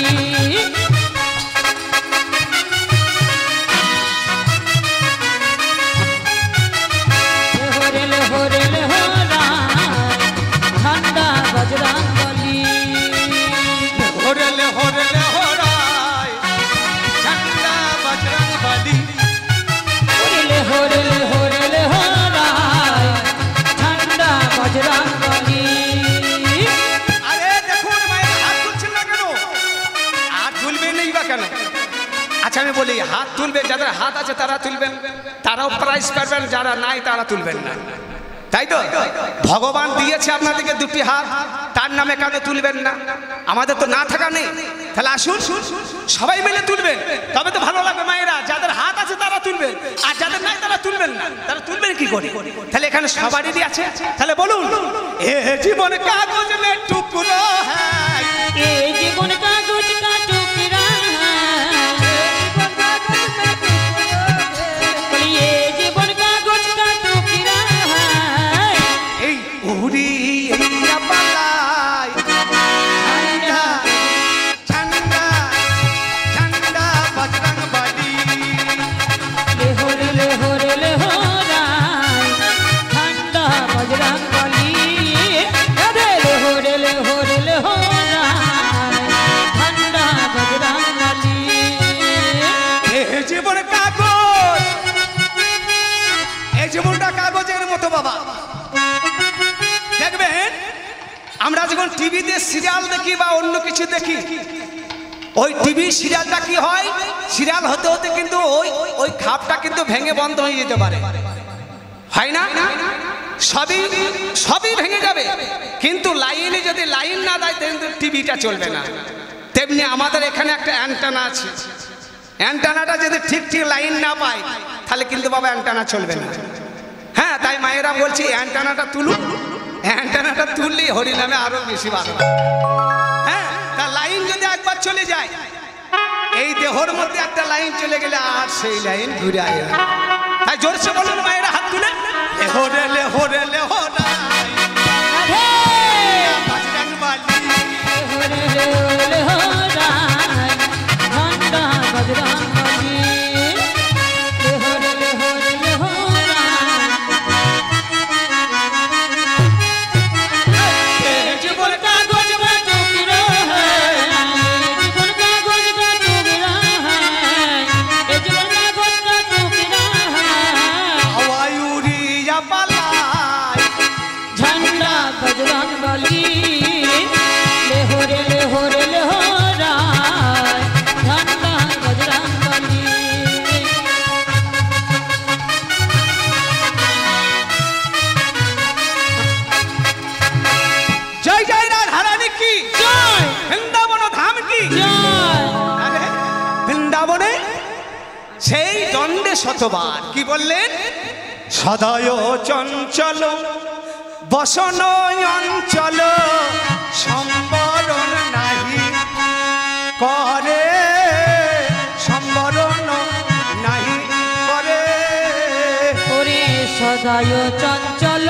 লেহরে লেহরে লেহরাই ঝান্ডা বজরং বলী। লেহরে লেহরে লেহরাই ঝান্ডা বজরং বলী। লেহরে লেহরে লেহরাই ঝান্ডা বজরং বলী। আরে দেখুন মায়ের হাত তুলছেন না কেন, হাত তুলবে নেই বা কেন? আচ্ছা আমি বলি, হাত তুলবে যাদের হাত আছে তারা তুলবেন, তারাও প্রাইজ পাবেন, যারা নাই তারা তুলবেন না, তাই তো? ভগবান দিয়েছে আপনাদেরকে দুটি হাত, তার নামে কাঁধে তুলবেন না? আমাদের তো না থাকা নেই, তাহলে আসুন সবাই মিলে তুলবেন, তবে তো ভালো লাগবে। মায়েরা যাদের হাত আছে তারা তুলবেন, আর যাদের নাই তারা তুলবেন না। তারা তুলবেন কি করে? তাহলে এখানে সবারই আছে, তাহলে বলুন, এ জীবন কাগজ মে টুকরো হ্যায়, এ জীবন কাগজ কা টুকরা है, ये जीवन कागज का टुकड़ा है। এই উড়িয়া পালায় ঝান্ডা ঝান্ডা ঝান্ডা বজরং বলী। লেহরে লেহরে লেহরাই ঝান্ডা বজরং বলী। আরে লেহরে লেহরে লেহরাই ঝান্ডা বজরং বলী। এ জীবন কাগজ, এই জীবনটা কাগজের মতো বাবা। দেখবেন আমরা যখন টিভিতে সিরিয়াল দেখি বা অন্য কিছু দেখি, ওই টিভি সিরিয়ালটা কি হয়, সিরিয়াল হতে হতে কিন্তু ওই ওই খাপটা কিন্তু ভেঙে বন্ধ হয়ে যেতে পারে, হয় না? সবই সবই ভেঙে যাবে, কিন্তু লাইনে যদি লাইন না দেয় কিন্তু টিভিটা চলবে না। তেমনি আমাদের এখানে একটা অ্যান্টেনা আছে, অ্যান্টেনাটা যদি ঠিক ঠিক লাইন না পায় তাহলে কিন্তু বাবা অ্যান্টেনা চলবে না। হ্যাঁ, তাই মায়েরা বলছি অ্যান্টেনাটা তুলুন, অ্যান্টেনাটা তুললেই হরিনামে আরো বেশি ভালো। হ্যাঁ, তা লাইন যদি একবার চলে যায়, এই দেহর মধ্যে একটা লাইন চলে গেলে আর সেই লাইন ঘুরে আসে না। তাই জোরসে বলুন মায়েরা হাত তুলে, লেহরে লেহরে লেহরাই বজরং বলী। লেহরে লেহরে লেহরাই ঝান্ডা বজরং বলী। লেহরে লেহরে লেহরাই জীবন कागज का टुकड़ा है, जीवन कागज का टुकड़ा है, ये जीवन कागज का टुकड़ा है। হাওয়ায় উড়িয়া পালায় झंडा बजरंग बली। लेहरे लेहरे लेहराय झंडा बजरंग बली। জয় জয় রাধারানী কি জয় বৃন্দাবন ধাম কি জয়। আরে বৃন্দাবনে সেই দণ্ডে শতবার কি বললেন, সদয় চঞ্চল বসন অঞ্চল সম্বরণ নাহি করে, সম্বরণ নাহি করে। ওরে সদায় চঞ্চল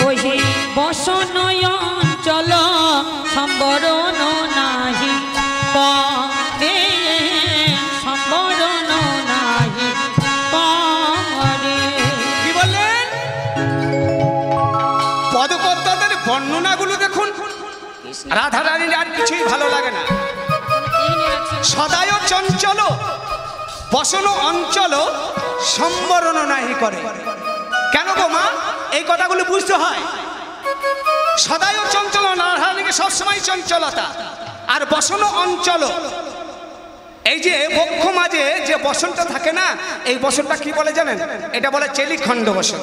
ওই বসন অঞ্চল সম্বরণ নাহি করে, সম্বরণ নাহি করে। কি বললেন? পদকর্তাদের বর্ণনাগুলো দেখুন, রাধা রানীর আর কিছুই ভালো লাগে না। সদায় চঞ্চল বসন অঞ্চল সম্বরণ নাহি করে। কেন গো মা, এই কথাগুলো বুঝতে হয়। সদায় চঞ্চল, রাধা রানীকে সবসময় চঞ্চলতা, আর বসন অঞ্চল, এই যে বক্ষ মাঝে যে বসনটা থাকে না, এই বসনটা কি বলে জানেন? এটা বলে চেলিখণ্ড বসন,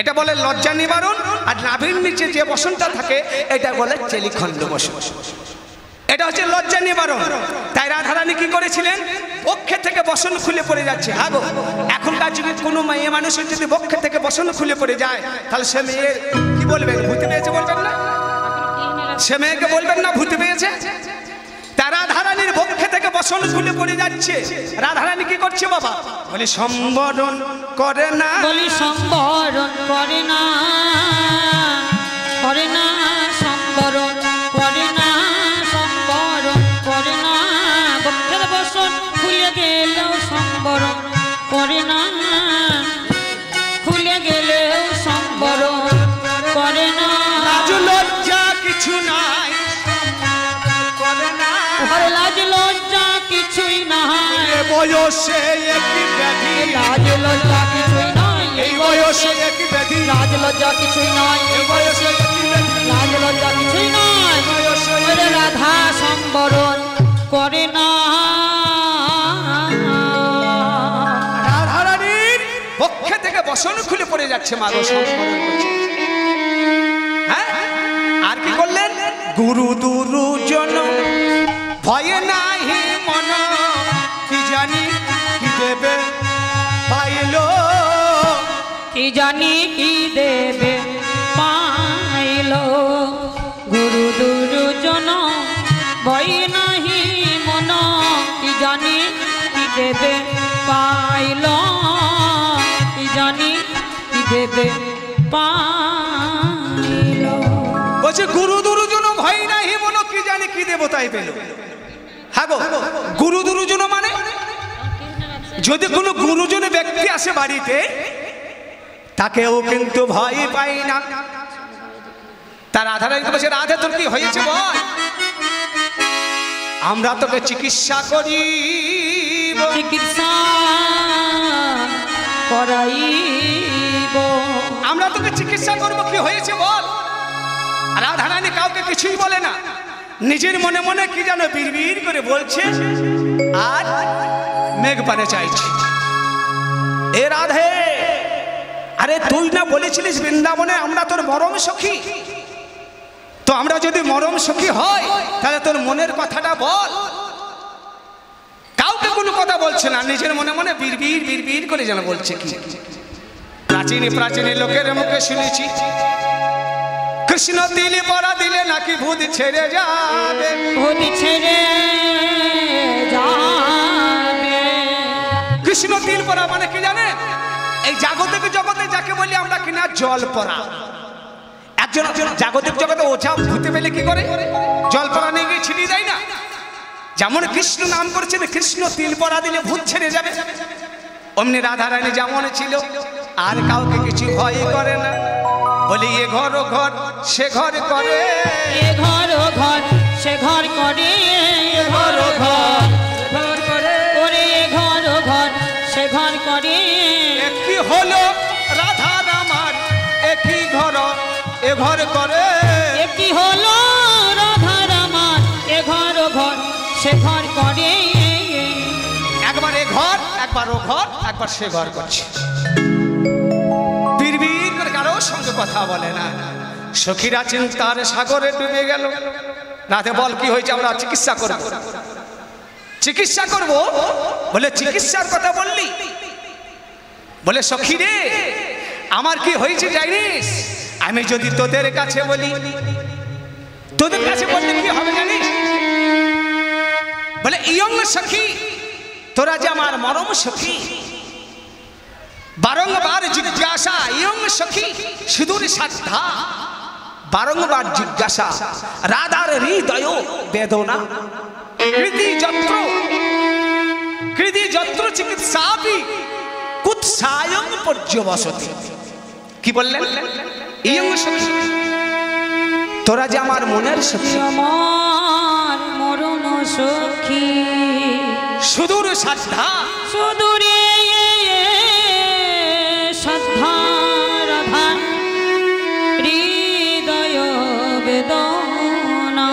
এটা বলে লজ্জা নিবারণ। আর নাভির নিচে যে বসনটা থাকে এটা বলে চেলিখণ্ড বসন, এটা হচ্ছে লজ্জা নিবারণ। তাই রাধারানী কি করেছিলেন? বক্ষে থেকে বসন খুলে পড়ে যাচ্ছে। হ্যাঁ গো, এখনকার যুগে কোনো মেয়ে মানুষের যদি বক্ষে থেকে বসন খুলে পড়ে যায়, তাহলে সে মেয়ে কি বলবেন? ভূতে পেয়েছে বলবেন না? সে মেয়েকে বলবেন না ভূতে পেয়েছে? তাই রাধারানীর বক্ষে থেকে বসন খুলে পড়ে যাচ্ছে। রাধারানী কি করছে বাবা? বলে সম্বরণ করে না, বলি সম্বরণ করে না, করে না সম্বরণ করে না, সম্বরণ করে না। বক্ষের বসন খুলে গেলেও সম্বরণ করে না, খুলে গেলেও সম্বরণ করে না। লাজ লজ্জা কিছু নাই করে না, আর লাজ লজ্জা কিছুই নাই, বয়সে একই ব্যাধি, লাজ লজ্জা কিছুই নাই, এই বয়সে একই ব্যাধি, লাজ লজ্জা কিছুই নয়, এই বয়সে একই ব্যাধি, লাজ লজ্জা কিছুই নয়। ওরে রাধা সম্বরণ করে না। রাধারানীর পক্ষে থেকে বসন খুলে পড়ে যাচ্ছে, মা গো সম্বরণ করছে। হ্যাঁ, আর কি করলেন? গুরু দুরুজন ভয়ে নাহি মন, কি জানি কি দেবে পাইল, কি জানি কি দেবে পাইল। গুরু দুরুজন ভয় নাহি মন, কি জানি কি দেবে পাইল, কি জানি কি দেবে পাইল। বলছে গুরু দুরুজন ভয় নাহি মন, কি জানি কি দেব তাই পেল। হ্যাঁ গো, গুরু দুরুজন মানে যদি কোনো গুরুজন ব্যক্তি আসে বাড়িতে, তাকেও কিন্তু ভয় পাই না। তার রাধারানী বলছে, রাধা তোর কি হয়েছে বল, আমরা তোকে চিকিৎসা করি, চিকিৎসা করাইব, আমরা তোকে চিকিৎসা করবো, কি হয়েছে বল। রাধারানী কাউকে কিছুই বলে না, নিজের মনে মনে কি যেন বিড়বিড় করে বলছে, আর মেঘ পানে চাইছে। এ রাধে, আরে তুই না বলেছিলিস বৃন্দাবনে আমরা তোর মরম সখী, তো আমরা যদি মরম সখী হয় তাহলে তোর মনের কথাটা বল। কাউকে কোনো কথা বলছে না, নিজের মনে মনে বিড়বিড় বিড়বিড় করে যেন বলছে। কি প্রাচীন প্রাচীন লোকের মুখে শুনেছি, কৃষ্ণ তিল পরা দিলে নাকি ভূত ছেড়ে যাবে, ভূত ছেড়ে যাবে। কৃষ্ণ তিল পরা মানে কি জানে? এই জাগতিক জগতে যাকে বলি আমরা কিনা জল পরা। একজন জাগতিক জগতে ওঝা ভূতে পেলে কি করে? জল পরা নিয়ে গিয়ে ছিটিয়ে দেয় না? যেমন কৃষ্ণ নাম করেছেন, কৃষ্ণ তিল পরা দিলে ভূত ছেড়ে যাবে, অমনি রাধারানী যেমন ছিল, আর কাউকে কিছু ভয় করে না। বলি এ ঘর ও ঘর সে ঘর করে, এ ঘর ও ঘর সে ঘর করে, এ ঘর ও ঘর ঘর করে, ওরে এ ঘর ও ঘর সে ঘর করে। একই হলো রাধার আমার, একই ঘর এ ঘর করে, একই হলো রাধার আমার, এ ঘর ও ঘর সে ঘর করে। একবার এ ঘর একবার ও ঘর একবার সে ঘর করছে, বিড়বিড় করে কারোর সঙ্গে কথা বলে না। সখীরা চিন্তার সাগরে ডুবে গেল। রাধে বল কি হয়েছে? আমরা চিকিৎসা করব, চিকিৎসা করব। বলে চিকিৎসার কথা বললি? বলে সখী রে, আমার কি হয়েছে জানিস? আমি যদি তোদের কাছে বলি, তোদের কাছে বললে কি হবে জানিস? বলে ইয়ং সখী, তোরা যে আমার মরম সখী, বারংবার জিজ্ঞাসা, ইয়ং সখী সিঁদুর শ্রদ্ধা, বারংবার জিজ্ঞাসা, রাধার হৃদয় বেদনা, কৃতি যত্র চিকিৎসাপি কুৎসায়ং পর্যবসতি। কি বললেন? ইয়ং সখী তোরা যে আমার মনের সখী, আমার মরণ সখী, সুদূর সাধা সুদূরে শ্রদ্ধা রাধা হৃদয় বেদনা,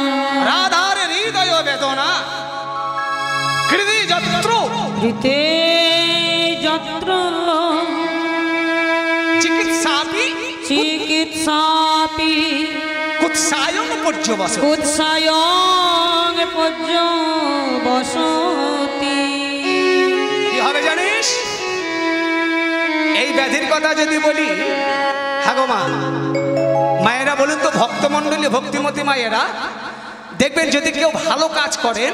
রাধার হৃদয় বেদনা, হৃদয় যত্র হৃতে যত্র চিকিৎসাপি চিকিৎসাপি কুৎসায়ং পর্যবস। কুৎসায়ং পর্যবসতি। কি হবে জানিস? এই ব্যাধির কথা যদি বলি, হ্যাঁ গো মা, মায়েরা বলুন তো, ভক্তমণ্ডলী ভক্তিমতী মায়েরা দেখবেন যদি কেউ ভালো কাজ করেন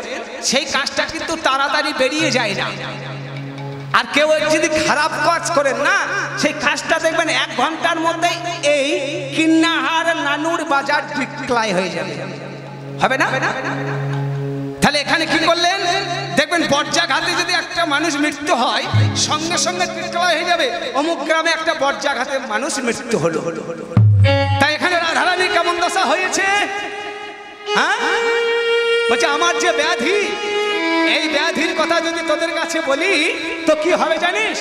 সেই কাজটা কিন্তু তাড়াতাড়ি বেরিয়ে যায় না, আর কেউ যদি খারাপ কাজ করেন না সেই কাজটা দেখবেন 1 ঘন্টার মধ্যে এই কিন্নাহার নানুর বাজার বিক্রয় হয়ে যাবে। হবে না? তাহলে এখানে কি করলেন দেখবেন, বর্জাঘাতে যদি একটা মানুষ মৃত্যু হয় সঙ্গে সঙ্গে বিক্রয় হয়ে যাবে, অমুক গ্রামে একটা বর্জাঘাতে মানুষ মৃত্যু হলো। তাই এখানে রাধারানী কেমন দশা হয়েছে? হ্যাঁ, বলছে আমার যে ব্যাধি, এই ব্যাধির কথা যদি তোদের কাছে বলি তো কি হবে জানিস?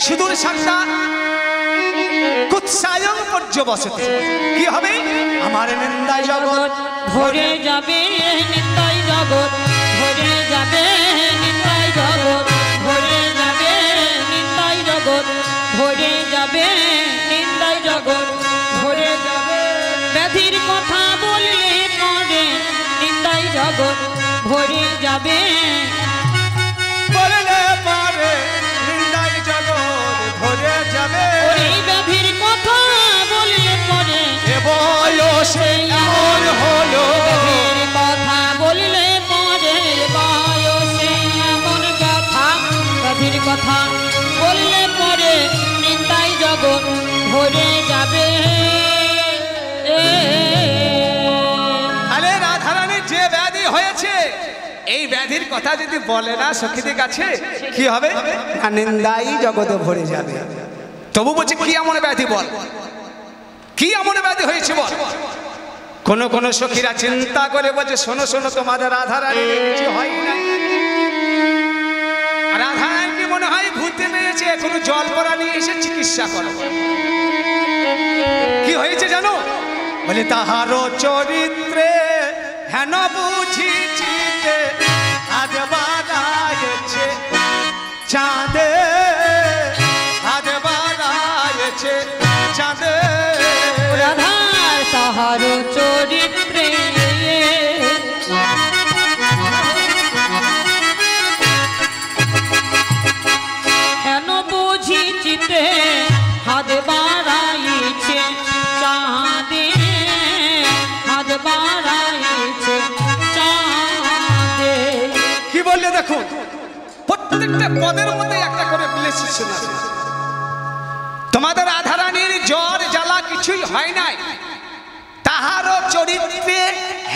সুদূর সাক্ষা কুৎসায়ং পর্যবসতি। কি হবে? আমার নিন্দায় জগৎ ভরে যাবে, নিতাই জগৎ ভরে যাবে, নিতাই জগৎ ভরে যাবে, নিতাই জগৎ ভরে যাবে, নিতাই জগৎ ভরে যাবে। ব্যাধির কথা বললে পরে নিতাই জগৎ ভরে যাবে, বললে পারে নিন্দায় জগৎ ভরে যাবে। এই ব্যাধির কথা বললে পরে এ বয়সে এমন হলো, ব্যাধির কথা বললে পরে বয়সে এমন ব্যথা, ব্যাধির কথা বললে পরে নিতাই জগৎ ভরে যাবে। আরে রাধারানীর যে ব্যাধি হয়েছে এই ব্যাধির কথা যদি বলে না সখীদের কাছে কি হবে? না, নিন্দাই জগৎ ভরে যাবে। তবু বলছে কি এমন ব্যাধি বল, কি এমন ব্যাধি হয়েছে বল। কোন কোন সখীরা চিন্তা করে বলছে, শোনো শোনো, তোমাদের রাধারানীর কিছু হয় না। রাধারানীকে মনে হয় ভূতে পেয়েছে, কোনো জল পড়া নিয়ে এসে চিকিৎসা করো। কি হয়েছে জানো? বলে তাহারও চরিত্রে হেন বুঝিছিতে আজ বাড়াইছে চাঁদে, আজ বাড়াইছে চাঁদে। রাধার তাহার চরিত্রে হেন বুঝিছিতে হাত বাড়াইছে চাঁদে, হাত বাড়াইছে চাঁদে। কি বললে দেখুন, প্রত্যেকটা পদের মধ্যে একটা করে প্লেসিশন আছে। তোমাদের রাধারানীর জ্বর জ্বালা কিছুই হয় নাই, তাহারও চরিত্রে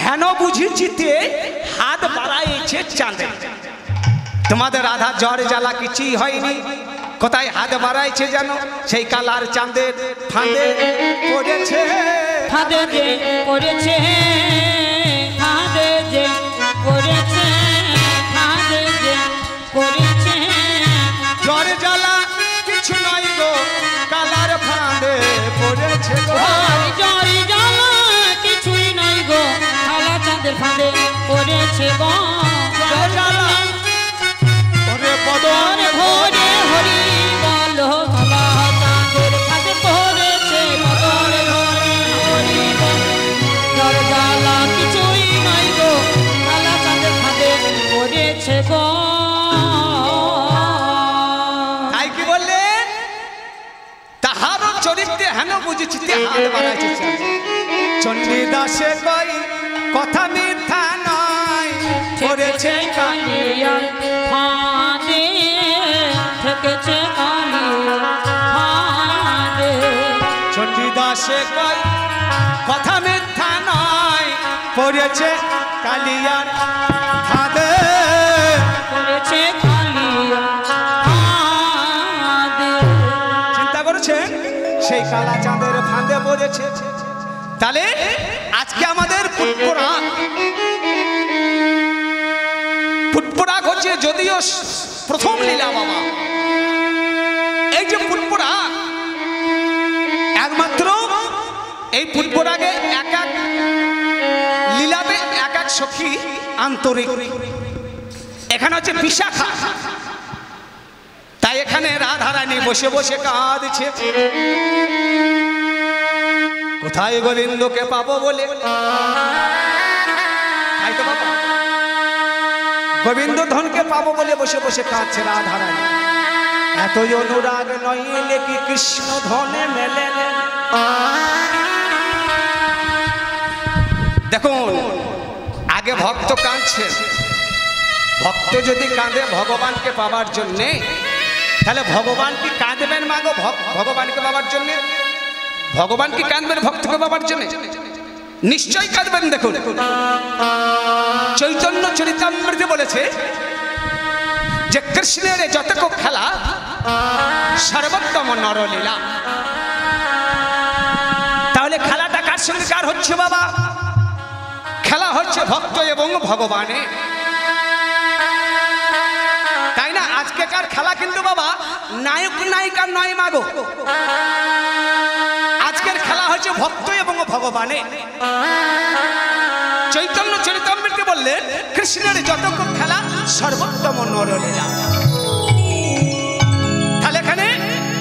হেন বুঝিছিতে হাত বাড়াইছে চাঁদে। তোমাদের রাধা জ্বর জ্বালা কিছুই হয়নি, কোথায় হাত বাড়াইছে জানো? সেই কালার চাঁদের ফাঁদে পড়েছে, ফাঁদে যে পড়েছে, ফাঁদে যে পড়েছে, ফাঁদে যে পড়েছে। জ্বর জ্বালা কিছু নয় গো, কালার ফাঁদে পড়েছে গো। আর জরি জ্বালা কিছুই নাই গো, কালা চাঁদের ফাঁদে পড়েছে গো। জ্বর জ্বালা ওরে বদন ভোরে হরি বলো, কালা চাঁদের ফাঁদে পড়েছে বদন ভোরে হরি বল। জ্বর জ্বালা কিছুই নাই গো, কালা চাঁদের ফাঁদে পড়েছে গো। তাই কি বললে? তাহারও চরিত্রে হেন বুঝেছিতে হাত বাড়াইছে চাঁদে। চণ্ডীদাসে কই কথা মিথ্যা নয়, পড়েছে কালিয়া ফাঁদে, থেকেছে কালিয়া ফাঁদে। চণ্ডীদাসে কই কথা মিথ্যা নয়, পড়েছে কালিয়ার ফাঁদে। পড়েছে কালিয়া ফাঁদে। চিন্তা করেছেন সেই কালা চাঁদের ফাঁদে পড়েছে। তাহলে আজকে আমাদের পুটপরাগ হচ্ছে যদিও প্রথম লীলা বাবা। এই যে পুটপরাগ একমাত্র এই পুটপরাগে এক এক লীলাতে এক এক সখী আন্তরিক। এখানে হচ্ছে বিশাখা, তাই এখানে রাধারানী বসে বসে কাঁদছে, কোথায় গোবিন্দকে পাবো বলে। তাই তো বাবা, গোবিন্দ ধনকে পাবো বলে বসে বসে কাঁদছে রাধারানী। এতই অনুরাগ নইলে কি কৃষ্ণ ধনে মেলে। দেখুন, আগে ভক্ত কাঁদছে। ভক্ত যদি কাঁদে ভগবানকে পাবার জন্যে, তাহলে ভগবান কি কাঁদবেন মাগো ভগবানকে পাবার জন্যে? ভগবান কি কাঁদবেন ভক্তকে পাবার জন্যে? নিশ্চয়ই কাঁদবেন। দেখুন, চৈতন্য চরিতামৃতে বলেছে যে কৃষ্ণের যতক খেলা সর্বোত্তম নরলীলা। তাহলে খেলাটা কার সঙ্গে কার হচ্ছে বাবা? খেলা হচ্ছে ভক্ত এবং ভগবানের, তাই না? আজকেকার খেলা কিন্তু বাবা নায়ক নায়িকার নয় মাগো, আজকের খেলা হচ্ছে ভক্ত এবং ভগবানের। চৈতন্য চরিতামৃতে বললেন কৃষ্ণের যতক্ষণ খেলা সর্বোত্তম নরলীলা। তাহলে এখানে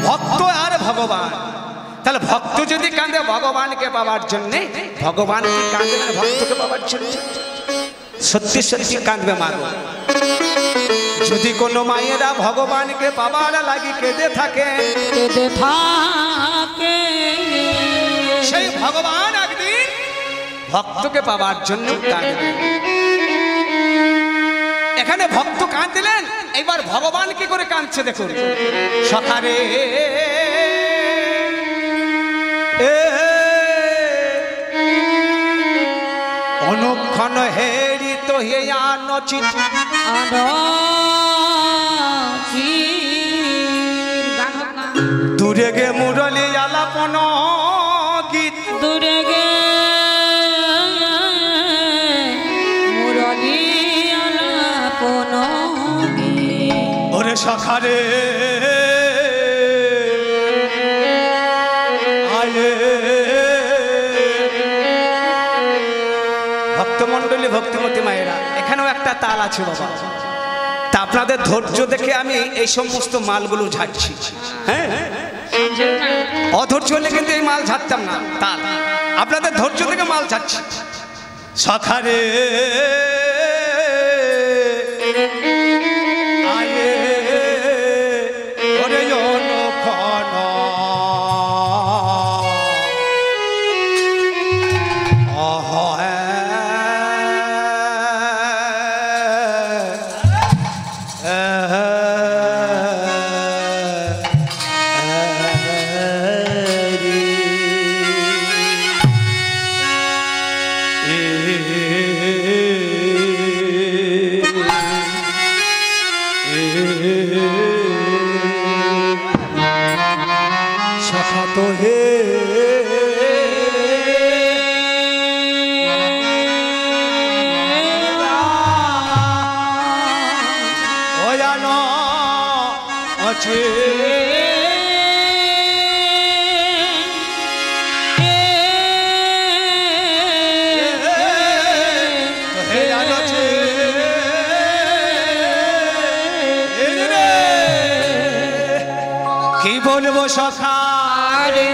ভক্ত আর ভগবান। তাহলে ভক্ত যদি কাঁদে ভগবানকে পাওয়ার জন্য, ভগবান কি কাঁদবেন ভক্তকে পাওয়ার জন্য? সত্যি সত্যি কাঁদবে মাগো। যদি কোনো মায়েরা ভগবানকে পাবার লাগি কেঁদে থাকে, সেই ভগবান একদিন ভক্তকে পাবার জন্য কাঁদবেন। এখানে ভক্ত কাঁদলেন, এবার ভগবান কি করে কাঁদছে দেখুন। সখারে অনুক্ষণ হেরিত হেয়া নচিত দূরে গে মুরলি আলাপন গীত, দূরে গে মুরলি আলাপন গীত। ওরে সখারে আয়ে ভক্তমণ্ডলী ভক্তিমতী মায়েরা, এখানেও একটা তাল আছে বাবা। তা আপনাদের ধৈর্য দেখে আমি এই সমস্ত মালগুলো ঝাড়ছি। হ্যাঁ, অধৈর্য হলে কিন্তু এই মাল ঝাড়তাম না। তাল আপনাদের ধৈর্য দেখে মাল ঝাড়ছি। সখারে আয়ে ওরে অনুক্ষণ কি বলবো সখারে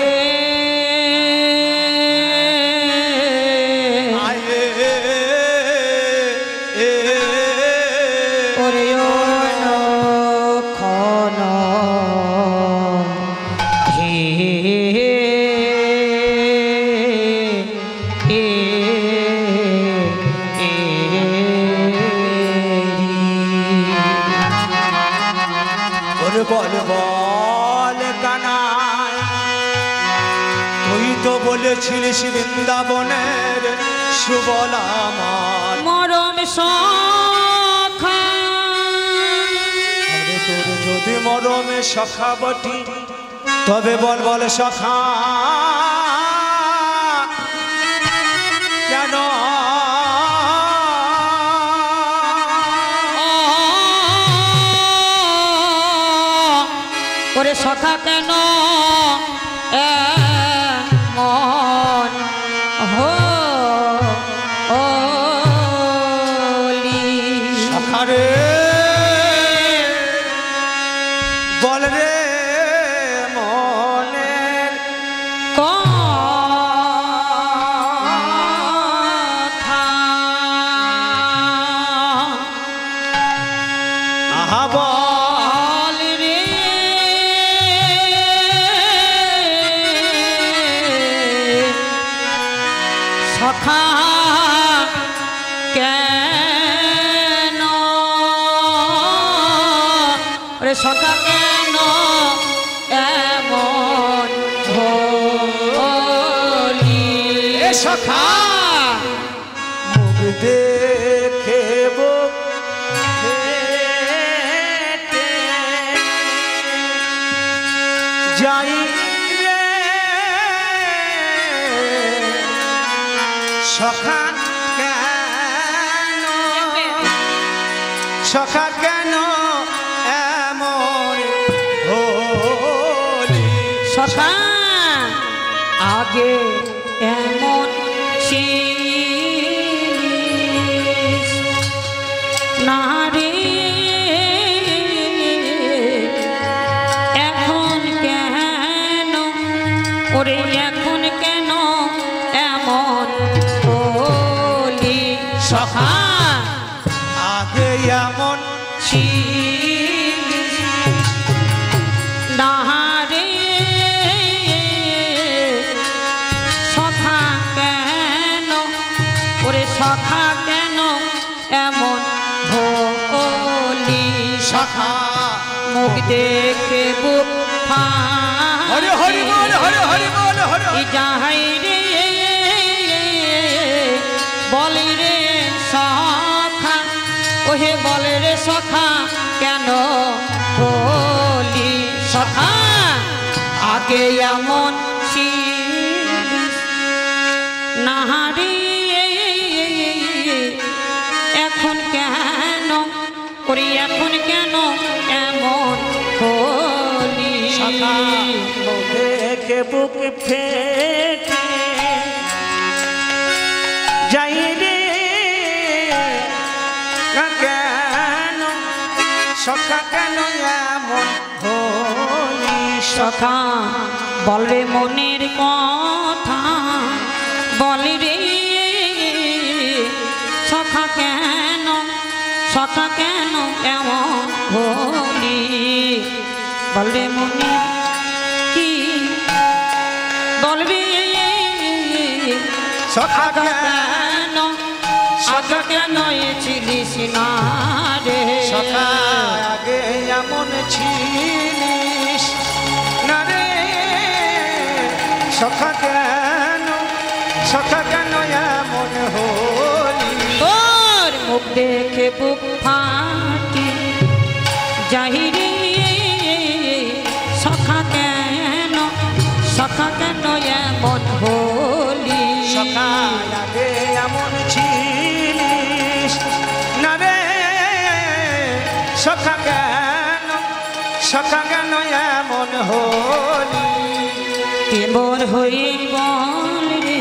বল বল কানাই, তুই তো বলেছিলিস বৃন্দাবনের সুবলা আমার মরম সখা। তোর যদি মরমে সখা বটি, তবে বল বল সখা সখা কেন এমন হলি সখারে বল রে মনের কথা আহা বল রে সখা কেন রে সখা কেন এমন হলি এ সখা মুখ দেখে বুক ফেটে যাই রে সখা কেন সখা কেন এমন হলি সখা আগে এমন ছিলিস না রে এখন কেন ওরে এখন কেন এমন হলি সখা আগে এমন ছিলিস না রে সখা কেন ওরে সখা কেন এমন হলি সখা মুখ দেখে বুক হরি হরি বল হরি হরি বল হরি হরি। যাহাই রে বল রে সখা ওহে বল রে সখা কেন হলি সখা আগে এমন ছিলিস না রে এখন কেন করি এখন কেন এমন হলি সখা দেখে বুক ফেটে যাই রে কেন সখা কেন এমন হলি সখা বল রে মনের কথা বল রে সখা কেন এমন হলি বল রে মনের কি বল রে সখা কেন আগে কেন ছিলিস না রে সখা আগে এমন ছিলিস না রে সখা কেন এমন হলি তোর মুখ দেখে বুক ফাটি যাই রে সখা কেন এমন হলি সখা আগে এমন ছিলিস না রে সখা কেন এমন হলি কেমন হই বল রে